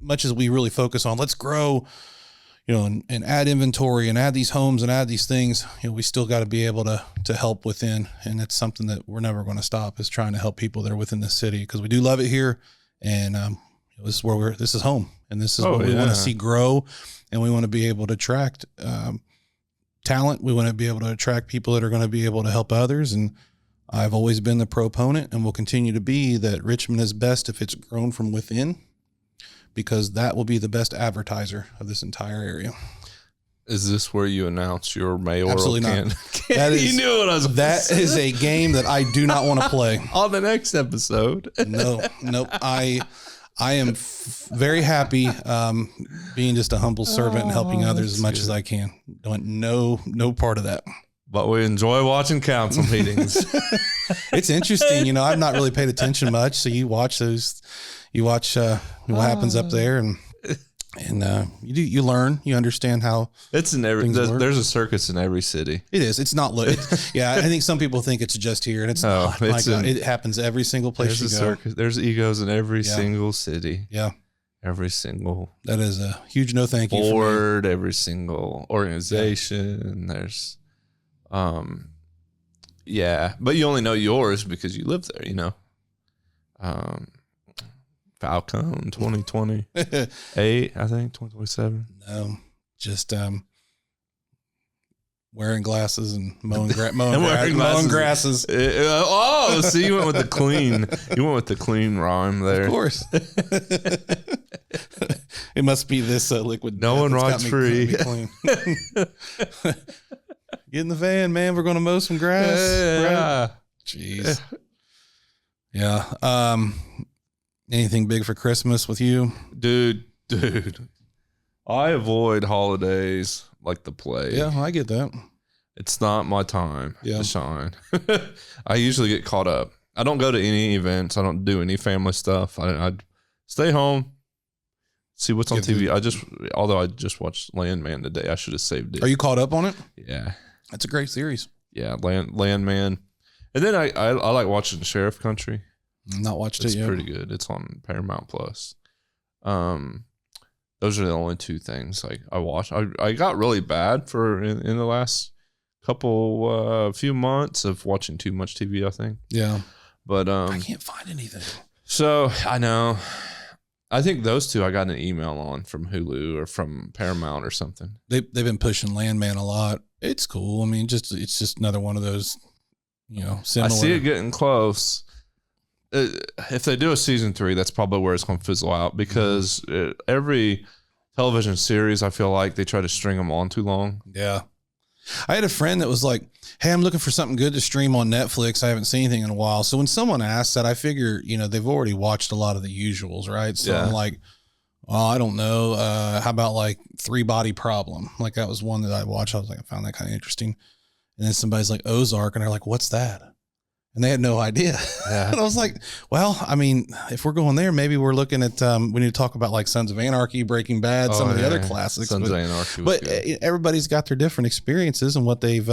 much as we really focus on, let's grow, and add inventory and add these homes and add these things, we still got to be able to help within. And it's something that we're never going to stop, is trying to help people that are within the city, because we do love it here. And this is where this is home, and this is what we want to see grow. And we want to be able to attract talent. We want to be able to attract people that are going to be able to help others. And I've always been the proponent, and will continue to be, that Richmond is best if it's grown from within, because that will be the best advertiser of this entire area. Is this where you announce your mayoral? Absolutely not. That is, you knew what I was. That is a game that I do not want to play on the next episode. Nope. I am very happy being just a humble servant and helping others as much as I can. No part of that. But we enjoy watching council meetings. It's interesting. I've not really paid attention much. So you watch those. You watch what happens up there, and you learn, you understand how it's in every. There's a circus in every city. It is. It's not. I think some people think it's just here, and it's not. It happens every single place you go. Circus. There's egos in every single city. Yeah, every single. That is a huge no thank you. Board, every single organization. Yeah. There's, but you only know yours because you live there. Falcone 2028, I think 2027. No, just Wearing glasses and mowing Wearing grasses. See, you went with the clean. You went with the clean rhyme there. Of course. It must be this liquid. No one rides free. Clean. Get in the van, man. We're going to mow some grass. Yeah. Jeez. Yeah. Anything big for Christmas with you? Dude. I avoid holidays like the plague. Yeah, I get that. It's not my time to shine. I usually get caught up. I don't go to any events. I don't do any family stuff. I stay home, see what's on TV. Although I just watched Landman today. I should have saved it. Are you caught up on it? Yeah. That's a great series. Yeah, Landman. And then I like watching Sheriff Country. I've not watched it yet. It's pretty good. It's on Paramount Plus. Those are the only two things like I watched. I got really bad in the last few months of watching too much TV, I think. Yeah. But I can't find anything. So I know. I think those two I got an email on from Hulu or from Paramount or something. They've been pushing Landman a lot. It's cool. I mean, it's just another one of those, similar. I see it getting close. If they do a season 3, that's probably where it's going to fizzle out because every television series, I feel like they try to string them on too long. Yeah. I had a friend that was like, hey, I'm looking for something good to stream on Netflix. I haven't seen anything in a while. So when someone asks that, I figure, they've already watched a lot of the usuals, right? So I'm like, oh, I don't know. How about like 3-Body Problem? Like that was one that I watched. I was like, I found that kind of interesting. And then somebody's like Ozark and they're like, what's that? And they had no idea. Yeah. And I was like, well, I mean, if we're going there, maybe we're looking at, we need to talk about like Sons of Anarchy, Breaking Bad, some of the other classics. Sons of Anarchy was good. Everybody's got their different experiences and what they've,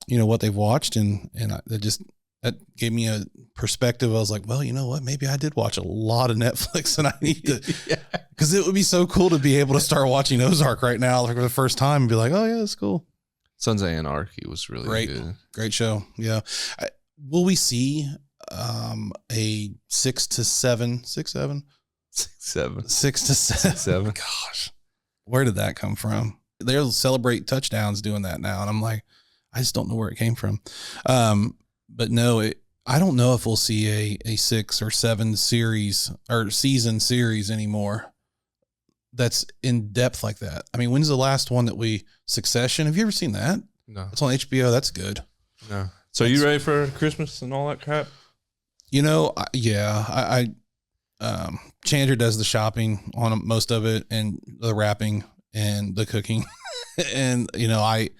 what they've watched. And that gave me a perspective. I was like, well, you know what? Maybe I did watch a lot of Netflix and I need to, because it would be so cool to be able to start watching Ozark right now like for the first time and be like, oh yeah, that's cool. Sons of Anarchy was really good. Great show. Yeah. Will we see a 6 to 7? Gosh, where did that come from? They'll celebrate touchdowns doing that now, and I'm like, I just don't know where it came from. But no, I don't know if we'll see a 6 or 7 series or season series anymore. That's in depth like that. I mean, when's the last one that Succession? Have you ever seen that? No, it's on HBO. That's good. No. So you ready for Christmas and all that crap? I Chandra does the shopping on most of it and the wrapping and the cooking. And, I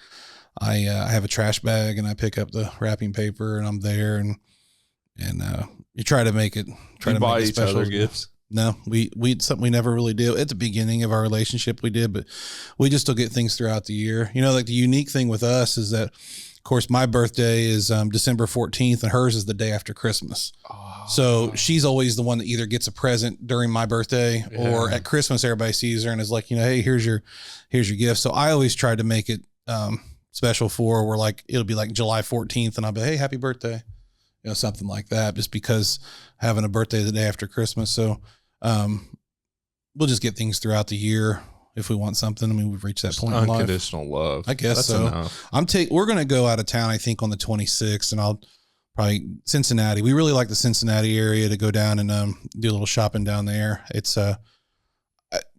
have a trash bag and I pick up the wrapping paper and I'm there and you try to make it, buy each other gifts. No, we something we never really did at the beginning of our relationship. We did, but we just still get things throughout the year. Like the unique thing with us is that, of course, my birthday is December 14th and hers is the day after Christmas. Oh. So she's always the one that either gets a present during my birthday or at Christmas, everybody sees her and is like, hey, here's your gift. So I always try to make it special for her where like, it'll be like July 14th and I'll be, hey, happy birthday. Something like that, just because having a birthday the day after Christmas. So we'll just get things throughout the year. If we want something, I mean, we've reached that point in life. Unconditional love. I guess that's so. Enough. We're going to go out of town, I think, on the 26th, and I'll probably Cincinnati. We really like the Cincinnati area to go down and do a little shopping down there. It's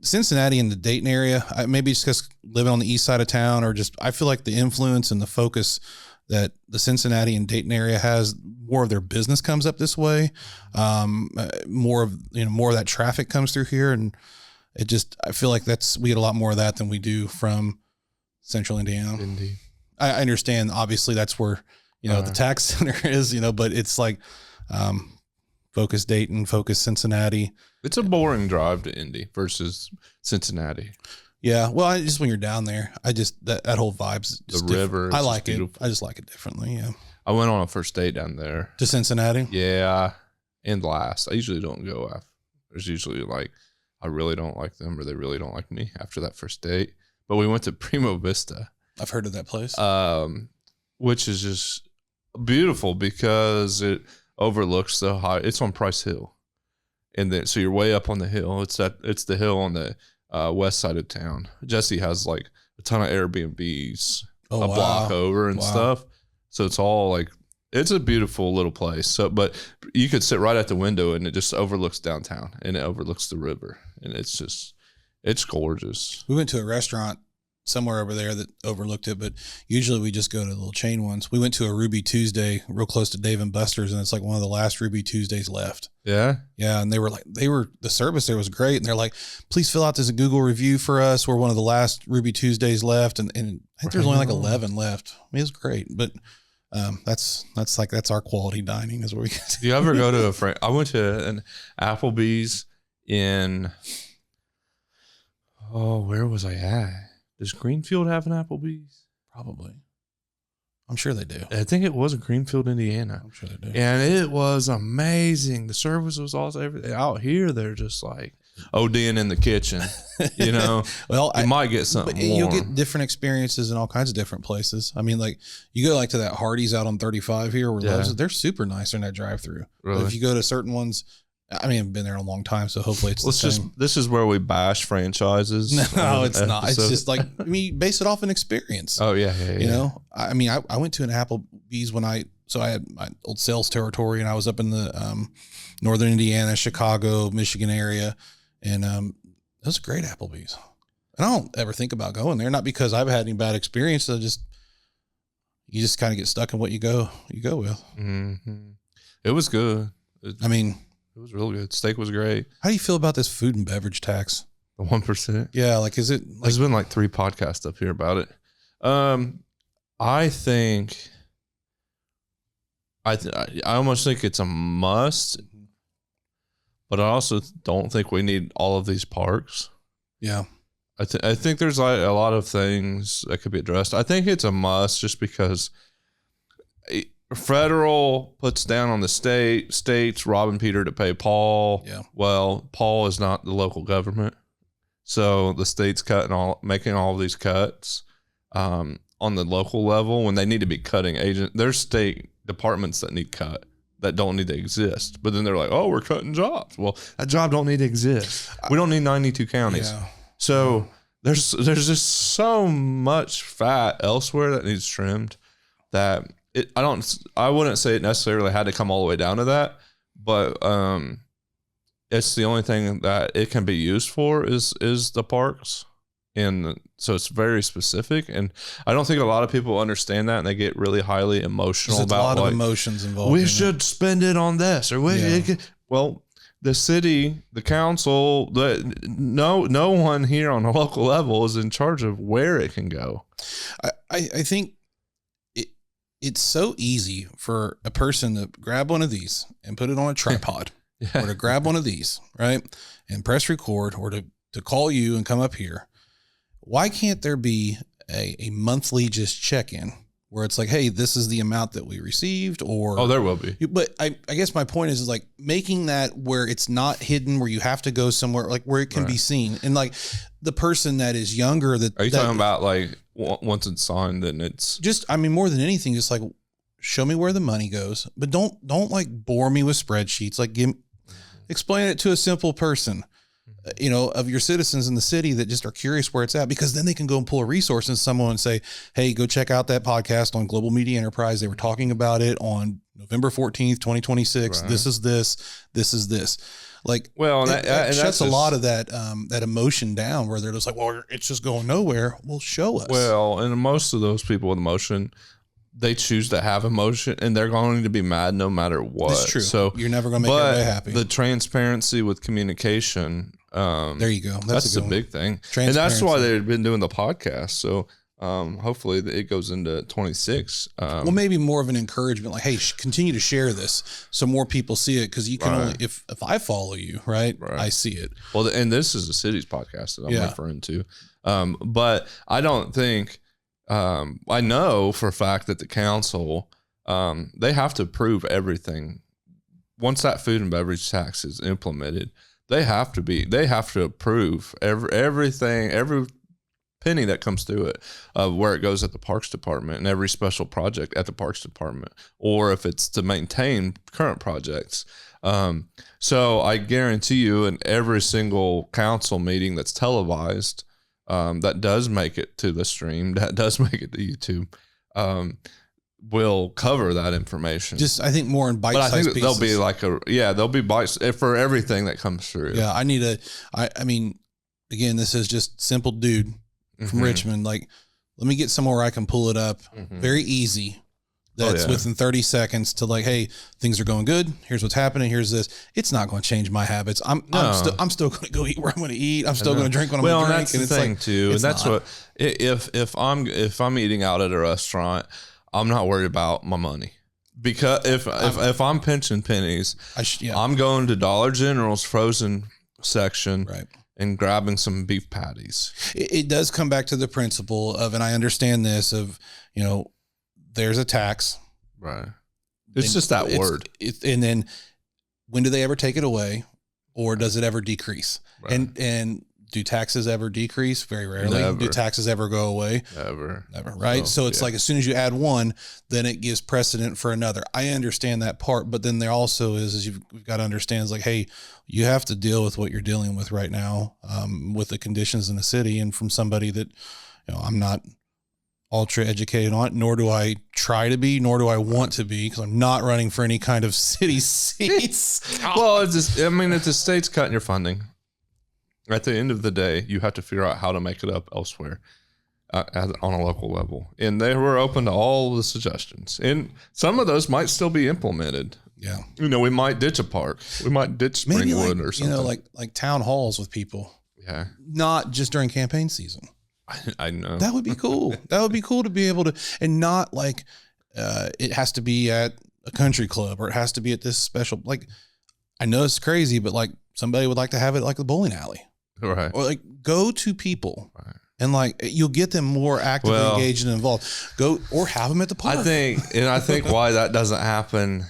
Cincinnati and the Dayton area. Maybe it's just living on the east side of town, or just I feel like the influence and the focus that the Cincinnati and Dayton area has, more of their business comes up this way. More of that traffic comes through here, and I feel like we get a lot more of that than we do from Central Indiana. Indeed. I understand, obviously, that's where, the tax center is, but it's like, focus Dayton, focus Cincinnati. It's a boring drive to Indy versus Cincinnati. Yeah. Well, just when you're down there, that whole vibe's just the river. I like it. I just like it differently. Yeah. I went on a first date down there to Cincinnati. Yeah. And last, I usually don't go after. There's usually like, I really don't like them or they really don't like me after that first date. But we went to Primo Vista. I've heard of that place. Which is just beautiful because it overlooks the high. It's on Price Hill. And then, so you're way up on the hill. It's the hill on the west side of town. Jesse has like a ton of Airbnbs Oh, a wow. block over and Wow. stuff. So it's all like, it's a beautiful little place. So, but you could sit right at the window and it just overlooks downtown and it overlooks the river. And it's gorgeous. We went to a restaurant somewhere over there that overlooked it, but usually we just go to the little chain ones. We went to a Ruby Tuesday real close to Dave and Buster's, and it's like one of the last Ruby Tuesdays left. Yeah. Yeah. And the service there was great. And they're like, please fill out this Google review for us. We're one of the last Ruby Tuesdays left. And I think there's only like 11 left. I mean, it's great, but that's our quality dining is where we get to. Do you ever go to I went to an Applebee's in, where was I at? Does Greenfield have an Applebee's? Probably. I'm sure they do. I think it was in Greenfield, Indiana. I'm sure they do. And it was amazing. The service was awesome. Everything out here, they're just like ODing in the kitchen. You know, Well, you might get something but warm. you'll get different experiences in all kinds of different places. I mean, like you go like to that Hardee's out on 35 here, where Yeah. they're super nice in that drive-through. Really? But if you go to certain ones, I mean, I've been there a long time, so hopefully it's the same. This is where we bash franchises. No, on it's not. It's episodes. just like, I mean, base it off an experience. Oh yeah. You know, I mean, I went to an Applebee's when I had my old sales territory, and I was up in the northern Indiana, Chicago, Michigan area, and it was a great Applebee's. And I don't ever think about going there, not because I've had any bad experiences. You just kind of get stuck in what you go with. Mm-hmm. It was good. I mean, It was real good. Steak was great. how do you feel about this food and beverage tax? The 1%. Yeah, like is it like, There's been like 3 podcasts up here about it. I think I almost think it's a must, but I also don't think we need all of these parks. yeah, I think there's like a lot of things that could be addressed. I think it's a must just because federal puts down on the states robbing Peter to pay Paul. Yeah. Well, Paul is not the local government, so the state's making all of these cuts on the local level when they need to be cutting There's state departments that need cut that don't need to exist, but then they're like, oh, we're cutting jobs. Well, that job don't need to exist. We don't need 92 counties. yeah. So there's just so much fat elsewhere that needs trimmed that I wouldn't say it necessarily had to come all the way down to that, but it's the only thing that it can be used for is the parks. And so it's very specific, and I don't think a lot of people understand that, and they get really highly emotional There's a about lot of like, emotions involved. we in should spend it on this or well, the city, the council, no one here on a local level is in charge of where it can go. I think it's so easy for a person to grab one of these and put it on a tripod or to grab one of these, right? And press record or to call you and come up here. Why can't there be a monthly just check-in where it's like, hey, this is the amount that we received, or There will be. But I guess my point is like making that where it's not hidden, where you have to go somewhere like where it can be seen, and like the person that is younger Are you talking about like once it's signed, then it's just, I mean, more than anything, just like show me where the money goes, but don't like bore me with spreadsheets. Like explain it to a simple person, you know, of your citizens in the city that just are curious where it's at, because then they can go and pull a resource and someone and say, hey, go check out that podcast on Global Media Enterprise. They were talking about it on November 14th, 2026. Right. This is this. Like, well, and that shuts that's a lot of that emotion down, where they're just like, well, it's just going nowhere. Well, show us. Well, and most of those people with emotion, they choose to have emotion, and they're going to be mad no matter what. That's true. So you're never going to make everybody happy. The transparency with communication, there you go. That's the big thing, and that's why they've been doing the podcast. So hopefully it goes into 26. Well, maybe more of an encouragement, like, hey, continue to share this so more people see it, because you can only if I follow you, right, I see it. Well, and this is the city's podcast that I'm referring to, but I don't think. I know for a fact that the council, they have to approve everything. Once that food and beverage tax is implemented, they have to approve everything, every penny that comes through it, where it goes at the Parks Department, and every special project at the Parks Department, or if it's to maintain current projects. So I guarantee you, in every single council meeting that's televised, that does make it to the stream, that does make it to YouTube, will cover that information. Just, I think more in bite-sized pieces. But I think there'll be bites for everything that comes through. Yeah, I mean, again, this is just simple dude from Richmond. Like, let me get somewhere I can pull it up very easy. That's within 30 seconds to like, hey, things are going good. Here's what's happening. Here's this. It's not going to change my habits. I'm still going to go eat where I'm going to eat. I'm still going to drink when I'm going to drink. And that's the thing too. And that's what, if I'm eating out at a restaurant, I'm not worried about my money, because if I'm pinching pennies, I'm going to Dollar General's frozen section. Right. And grabbing some beef patties. It does come back to the principle of, and I understand this, of, there's a tax. Right. It's just that word. And then when do they ever take it away, or does it ever decrease? Right. And do taxes ever decrease? Very rarely. Never. Do taxes ever go away? Never. Right. So it's like, as soon as you add one, then it gives precedent for another. I understand that part, but then there also is you've got to understand, is like, hey, you have to deal with what you're dealing with right now, with the conditions in the city, and from somebody that, I'm not ultra educated on it, nor do I try to be, nor do I want to be, because I'm not running for any kind of city seats. Well, it's the state's cutting your funding. At the end of the day, you have to figure out how to make it up elsewhere on a local level. And they were open to all the suggestions. And some of those might still be implemented. Yeah. We might ditch a park. We might ditch Springwood or something. Like town halls with people. Yeah. Not just during campaign season. I know. That would be cool. That would be cool to be able to, and not like it has to be at a country club, or it has to be at this special, like, I know it's crazy, but like somebody would like to have it like the bowling alley. Right. Or like go to people, right, and like you'll get them more actively engaged and involved. Go, or have them at the park. I think why that doesn't happen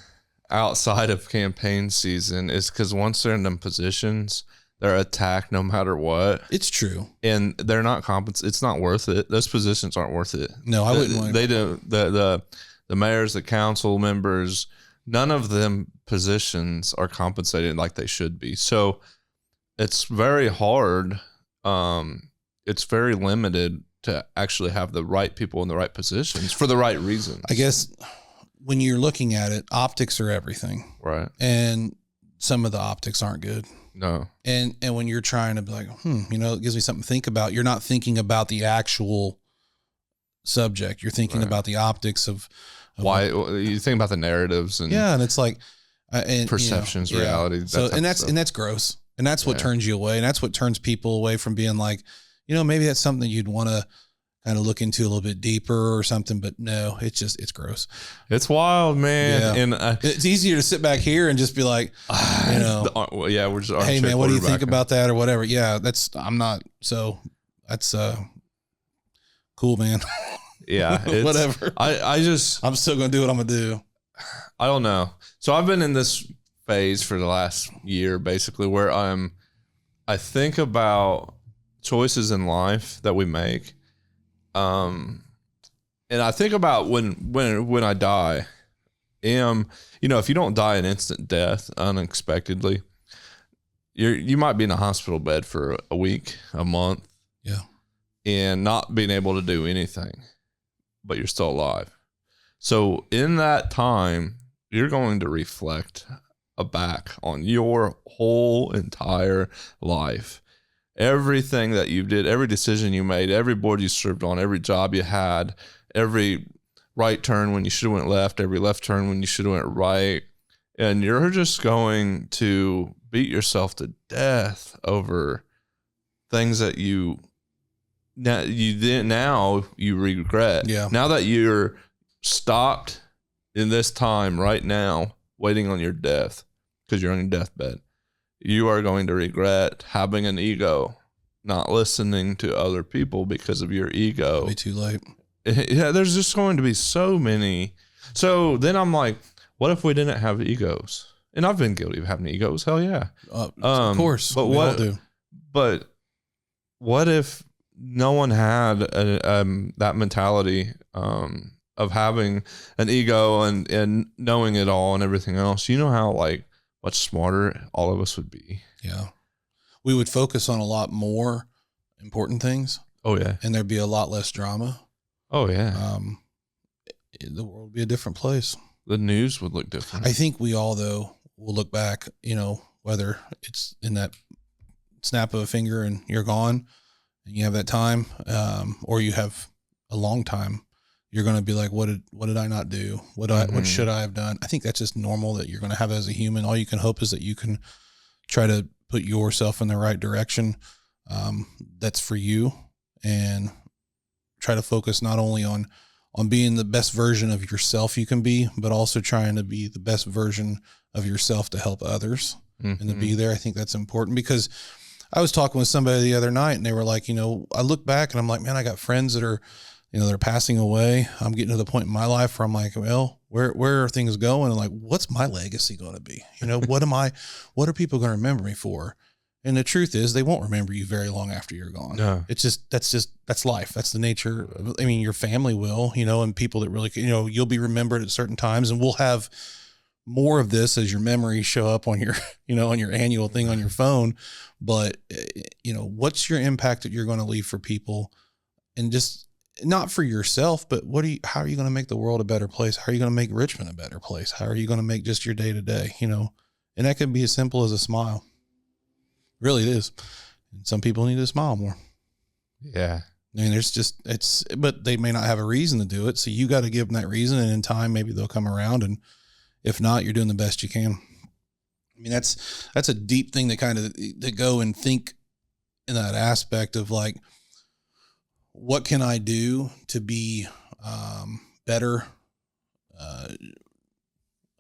outside of campaign season is because once they're in them positions, they're attacked no matter what. It's true. And they're not compensated. It's not worth it. Those positions aren't worth it. No, I wouldn't want to. They do. The mayors, the council members, none of them positions are compensated like they should be. So it's very hard. It's very limited to actually have the right people in the right positions for the right reasons. I guess when you're looking at it, optics are everything. Right. And some of the optics aren't good. No. And when you're trying to be like, it gives me something to think about. You're not thinking about the actual subject. You're thinking about the optics of why you think about the narratives and and it's like and perceptions, reality. So and that's gross, and that's what turns you away, and that's what turns people away from being like, maybe that's something you'd want to kind of look into a little bit deeper or something. But no, it's gross. It's wild, man. Yeah. And it's easier to sit back here and just be like, we're just, hey man, what do you think about that or whatever? Yeah, that's cool, man. Yeah. Whatever. I'm still going to do what I'm going to do. I don't know. So I've been in this phase for the last year, basically, where I think about choices in life that we make. And I think about when I die, if you don't die an instant death unexpectedly, you might be in a hospital bed for a week, a month. Yeah. And not being able to do anything, but you're still alive. So in that time, you're going to reflect back on your whole entire life. Everything that you did, every decision you made, every board you served on, every job you had, every right turn when you should have went left, every left turn when you should have went right. And you're just going to beat yourself to death over things that you regret. Yeah. Now that you're stopped in this time right now, waiting on your death, because you're on your deathbed, you are going to regret having an ego, not listening to other people because of your ego. It'll be too late. Yeah, there's just going to be so many. So then I'm like, what if we didn't have egos? And I've been guilty of having egos. Hell yeah. Of course. But we all do. But what if no one had that mentality of having an ego and knowing it all and everything else? You know how much smarter all of us would be. Yeah. We would focus on a lot more important things. Oh yeah. and there'd be a lot less drama. Oh yeah. The world would be a different place. The news would look different. I think we all, though, will look back, whether it's in that snap of a finger and you're gone and you have that time, or you have a long time, you're going to be like, what did I not do? What should I have done? I think that's just normal that you're going to have as a human. All you can hope is that you can try to put yourself in the right direction. That's for you, and try to focus not only on being the best version of yourself you can be, but also trying to be the best version of yourself to help others and to be there. I think that's important, because I was talking with somebody the other night and they were like, I look back and I'm like, man, I got friends that are, they're passing away. I'm getting to the point in my life where I'm like, well, where are things going? And like, what's my legacy going to be? What are people going to remember me for? And the truth is, they won't remember you very long after you're gone. No. That's life. That's the nature. I mean, your family will, and people that really, you'll be remembered at certain times, and we'll have more of this as your memories show up on your, on your annual thing on your phone. But, what's your impact that you're going to leave for people, and just not for yourself, but how are you going to make the world a better place? How are you going to make Richmond a better place? How are you going to make just your day to day, and that can be as simple as a smile. Really it is. And some people need to smile more. Yeah. I mean, but they may not have a reason to do it. So you got to give them that reason, and in time, maybe they'll come around. And if not, you're doing the best you can. I mean, that's a deep thing to go and think in that aspect of like, what can I do to be better,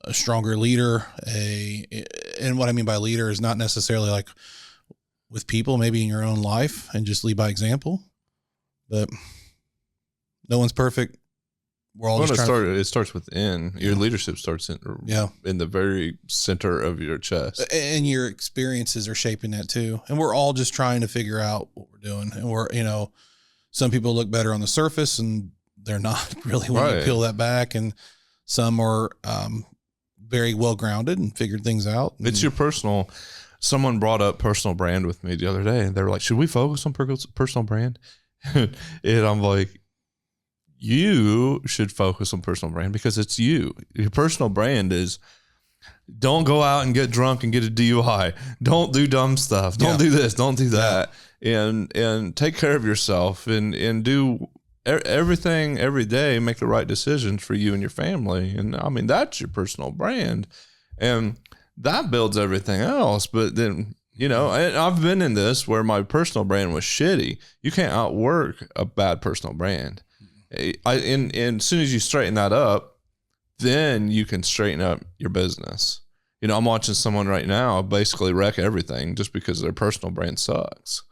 a stronger leader, and what I mean by leader is not necessarily like with people, maybe in your own life, and just lead by example. But no one's perfect. We're all it starts within. Your leadership starts in the very center of your chest. And your experiences are shaping that too. And we're all just trying to figure out what we're doing. And we're, some people look better on the surface and they're not really when you peel that back. And some are very well grounded and figured things out. It's your personal. Someone brought up personal brand with me the other day, and they were like, "Should we focus on personal brand?" And I'm like, "You should focus on personal brand because it's you. Your personal brand is don't go out and get drunk and get a DUI. Don't do dumb stuff. Don't do this. Don't do that. And take care of yourself and do everything every day. Make the right decisions for you and your family. And I mean, that's your personal brand, and that builds everything else. But then, and I've been in this where my personal brand was shitty. You can't outwork a bad personal brand. And as soon as you straighten that up, then you can straighten up your business. I'm watching someone right now basically wreck everything just because their personal brand sucks.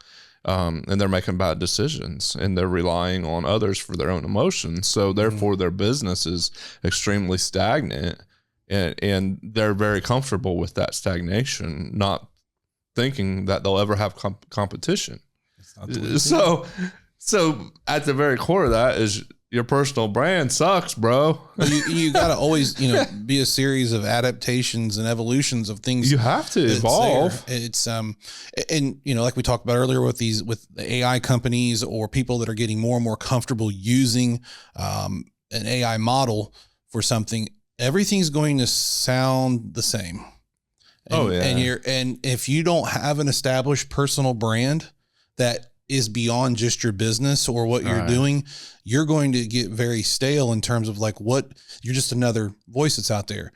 And they're making bad decisions, and they're relying on others for their own emotions. So therefore their business is extremely stagnant. And they're very comfortable with that stagnation, not thinking that they'll ever have competition. So at the very core of that is your personal brand sucks, bro. You got to always, be a series of adaptations and evolutions of things. You have to evolve. It's and like we talked about earlier with the AI companies or people that are getting more and more comfortable using an AI model for something. Everything's going to sound the same. And if you don't have an established personal brand that is beyond just your business or what you're doing, you're going to get very stale in terms of like you're just another voice that's out there.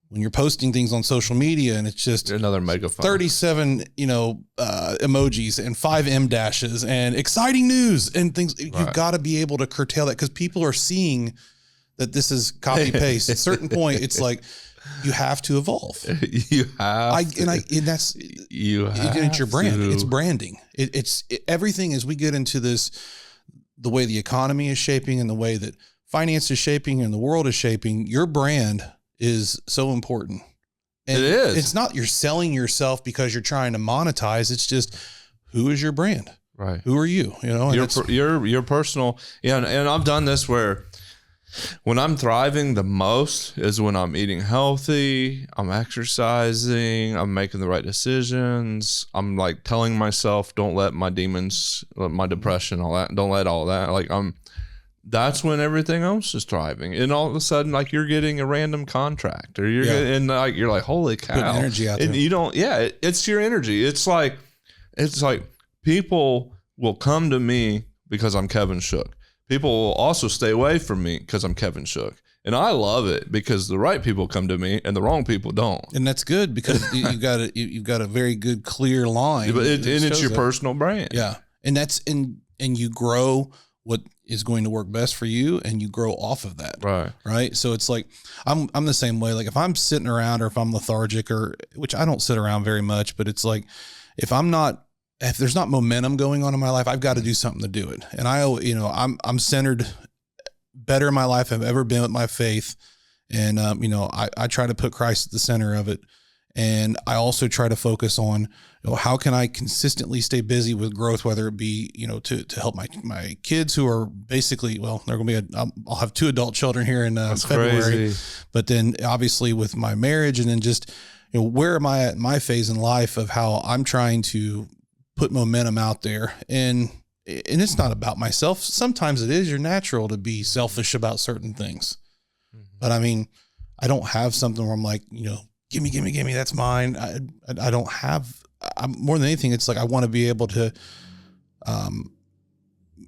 When you're posting things on social media and it's just another megaphone, 37, emojis and 5 M dashes and exciting news and things, you've got to be able to curtail that, because people are seeing that this is copy paste. At a certain point, it's like you have to evolve. You have, it's your brand. It's branding. It's everything as we get into this, the way the economy is shaping and the way that finance is shaping and the world is shaping. Your brand is so important. And it is. It's not you're selling yourself because you're trying to monetize. It's just, who is your brand? Right. Who are you? Your personal. Yeah, and I've done this where When I'm thriving the most is when I'm eating healthy, I'm exercising, I'm making the right decisions. I'm like telling myself, don't let my demons, my depression, all that, don't let all that. Like that's when everything else is thriving. And all of a sudden, like you're getting a random contract or you're getting, and you're like, holy cow. Putting energy out there. And you don't, it's your energy. It's like people will come to me because I'm Kevin Shook. People will also stay away from me because I'm Kevin Shook. And I love it because the right people come to me and the wrong people don't. And that's good because you've got a very good, clear line. But it's your personal brand. Yeah. And and you grow what is going to work best for you and you grow off of that. Right. So it's like, I'm the same way. Like if I'm sitting around or if I'm lethargic which I don't sit around very much, but it's like, if there's not momentum going on in my life, I've got to do something to do it. And I'm centered better in my life I've ever been with my faith. And, I try to put Christ at the center of it. And I also try to focus on, how can I consistently stay busy with growth, whether it be, to help my kids who are basically, they're going to be, I'll have 2 adult children here in February, crazy. But then obviously with my marriage and then just, where am I at in my phase in life of how I'm trying to put momentum out there. And it's not about myself. Sometimes it is. You're natural to be selfish about certain things. Mm-hmm. But I mean, I don't have something where I'm like, gimme, that's mine. I don't have, more than anything, it's like, I want to be able to,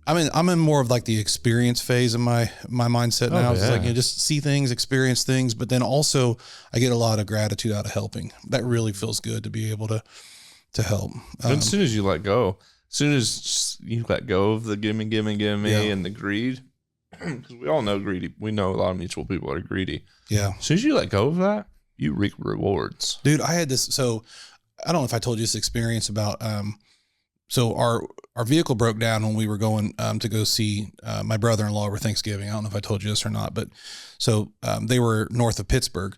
I'm in more of like the experience phase of my mindset now. It's like, just see things, experience things, but then also I get a lot of gratitude out of helping. That really feels good to be able to help. As soon as you let go, as soon as you let go of the gimme and the greed, because we all know greedy. We know a lot of mutual people are greedy. Yeah. As soon as you let go of that, you reap rewards. Dude, I had this. So I don't know if I told you this experience about, so our vehicle broke down when we were going to go see my brother-in-law over Thanksgiving. I don't know if I told you this or not, but so they were north of Pittsburgh.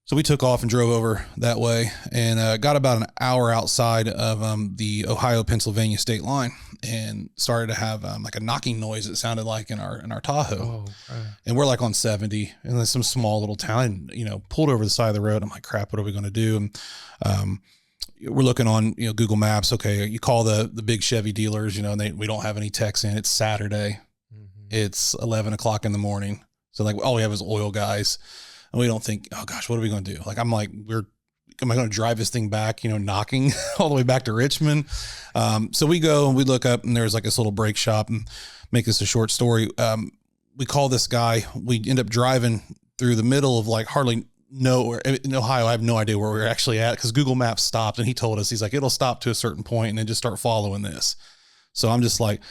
So we took off and drove over that way and got about an hour outside of the Ohio-Pennsylvania state line and started to have like a knocking noise. It sounded like in our Tahoe. And we're like on 70 and there's some small little town, pulled over the side of the road. I'm like, crap, what are we going to do? And we're looking on, Google Maps. Okay. You call the big Chevy dealers, and we don't have any techs in. It's Saturday. Mm-hmm. It's 11 o'clock in the morning. So like all we have is oil guys. And we don't think, oh gosh, what are we going to do? Like, I'm like, am I going to drive this thing back, knocking all the way back to Richmond? So we go and we look up and there's like this little brake shop, and make this a short story. We call this guy, we end up driving through the middle of like hardly nowhere in Ohio. I have no idea where we were actually at because Google Maps stopped and he told us, he's like, it'll stop to a certain point and then just start following this. So I'm just like,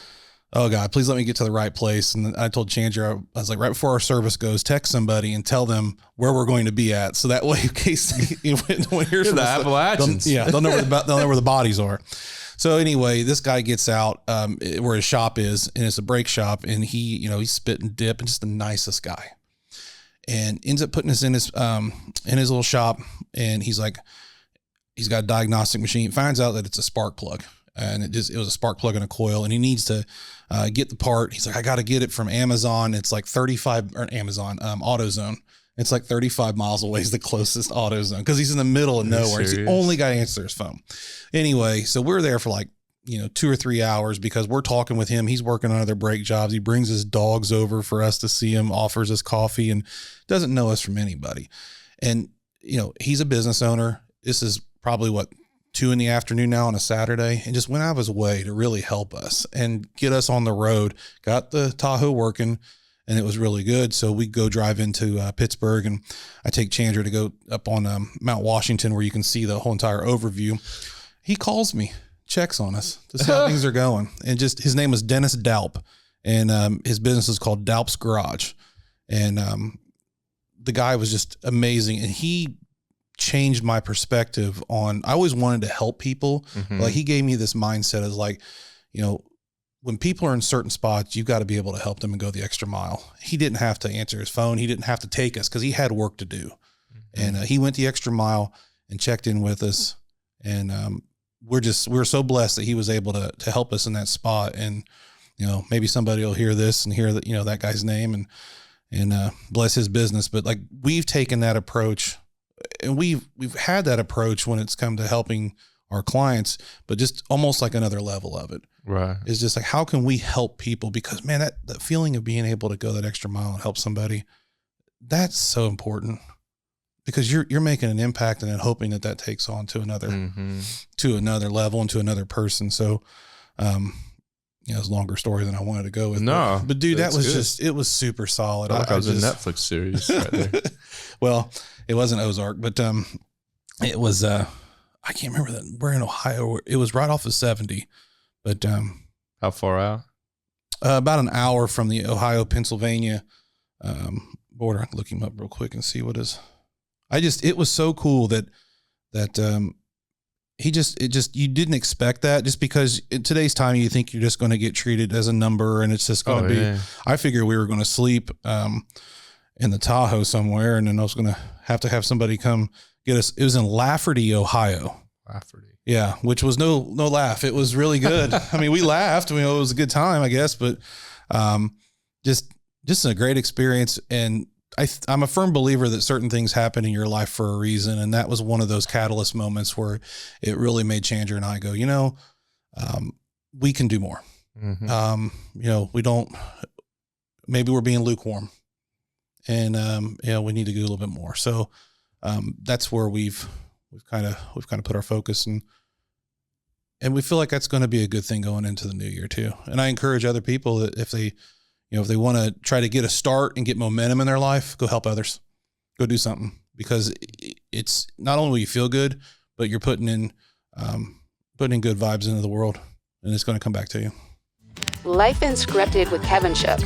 oh God, please let me get to the right place. And I told Chandra, I was like, right before our service goes, text somebody and tell them where we're going to be at. So that way, in case when here's the Appalachians, they'll know where the bodies are. So anyway, this guy gets out where his shop is, and it's a brake shop, and he's spit and dip, and just the nicest guy, and ends up putting us in his little shop, and he's like, he's got a diagnostic machine, finds out that it's a spark plug. And it was a spark plug and a coil, and he needs to get the part. He's like, I got to get it from Amazon. It's like 35 or Amazon, AutoZone. It's like 35 miles away is the closest AutoZone because he's in the middle of nowhere. He's the only guy to answer his phone. Anyway, so we're there for like, 2 or 3 hours because we're talking with him. He's working on other brake jobs. He brings his dogs over for us to see him, offers us coffee, and doesn't know us from anybody. And, he's a business owner. This is probably 2 p.m. now on a Saturday, and just went out of his way to really help us and get us on the road, got the Tahoe working, and it was really good. So we go drive into Pittsburgh, and I take Chandra to go up on Mount Washington where you can see the whole entire overview. He calls me, checks on us to see how things are going. And just, his name was Dennis Dalp, and his business is called Dalp's Garage. And the guy was just amazing. And he changed my perspective on, I always wanted to help people. Mm-hmm. Like, he gave me this mindset as like, when people are in certain spots, you've got to be able to help them and go the extra mile. He didn't have to answer his phone. He didn't have to take us because he had work to do. Mm-hmm. And he went the extra mile and checked in with us. And we're so blessed that he was able to help us in that spot. And, maybe somebody will hear this and hear that, that guy's name. And and bless his business. But like, we've taken that approach, and we've had that approach when it's come to helping our clients, but just almost like another level of it. Right. It's just like, how can we help people? Because man, that feeling of being able to go that extra mile and help somebody, that's so important, because you're making an impact and then hoping that takes on to another, to another level and to another person. So, it's a longer story than I wanted to go with. No, but dude, that was good. just, it was super solid. I was in a Netflix series right there. Well, it wasn't Ozark, but it was, I can't remember that. We're in Ohio. It was right off of 70, but How far out? About an hour from the Ohio-Pennsylvania border. I can look him up real quick and see what is. It was so cool that you didn't expect that, just because in today's time, you think you're just going to get treated as a number and it's just going to be, yeah. I figured we were going to sleep in the Tahoe somewhere, and then I was going to have somebody come get us. It was in Lafferty, Ohio. Lafferty. Yeah. Which was no laugh. It was really good. I mean, we laughed. It was a good time, I guess, but just a great experience. And I'm a firm believer that certain things happen in your life for a reason. And that was one of those catalyst moments where it really made Chandra and I go, we can do more. We don't, maybe we're being lukewarm, and, we need to do a little bit more. So, that's where we've kind of put our focus, and we feel like that's going to be a good thing going into the new year too. And I encourage other people that if they want to try to get a start and get momentum in their life, go help others, go do something, because it's not only will you feel good, but you're putting in good vibes into the world, and it's going to come back to you. Life Unscripted with Kevin Shook.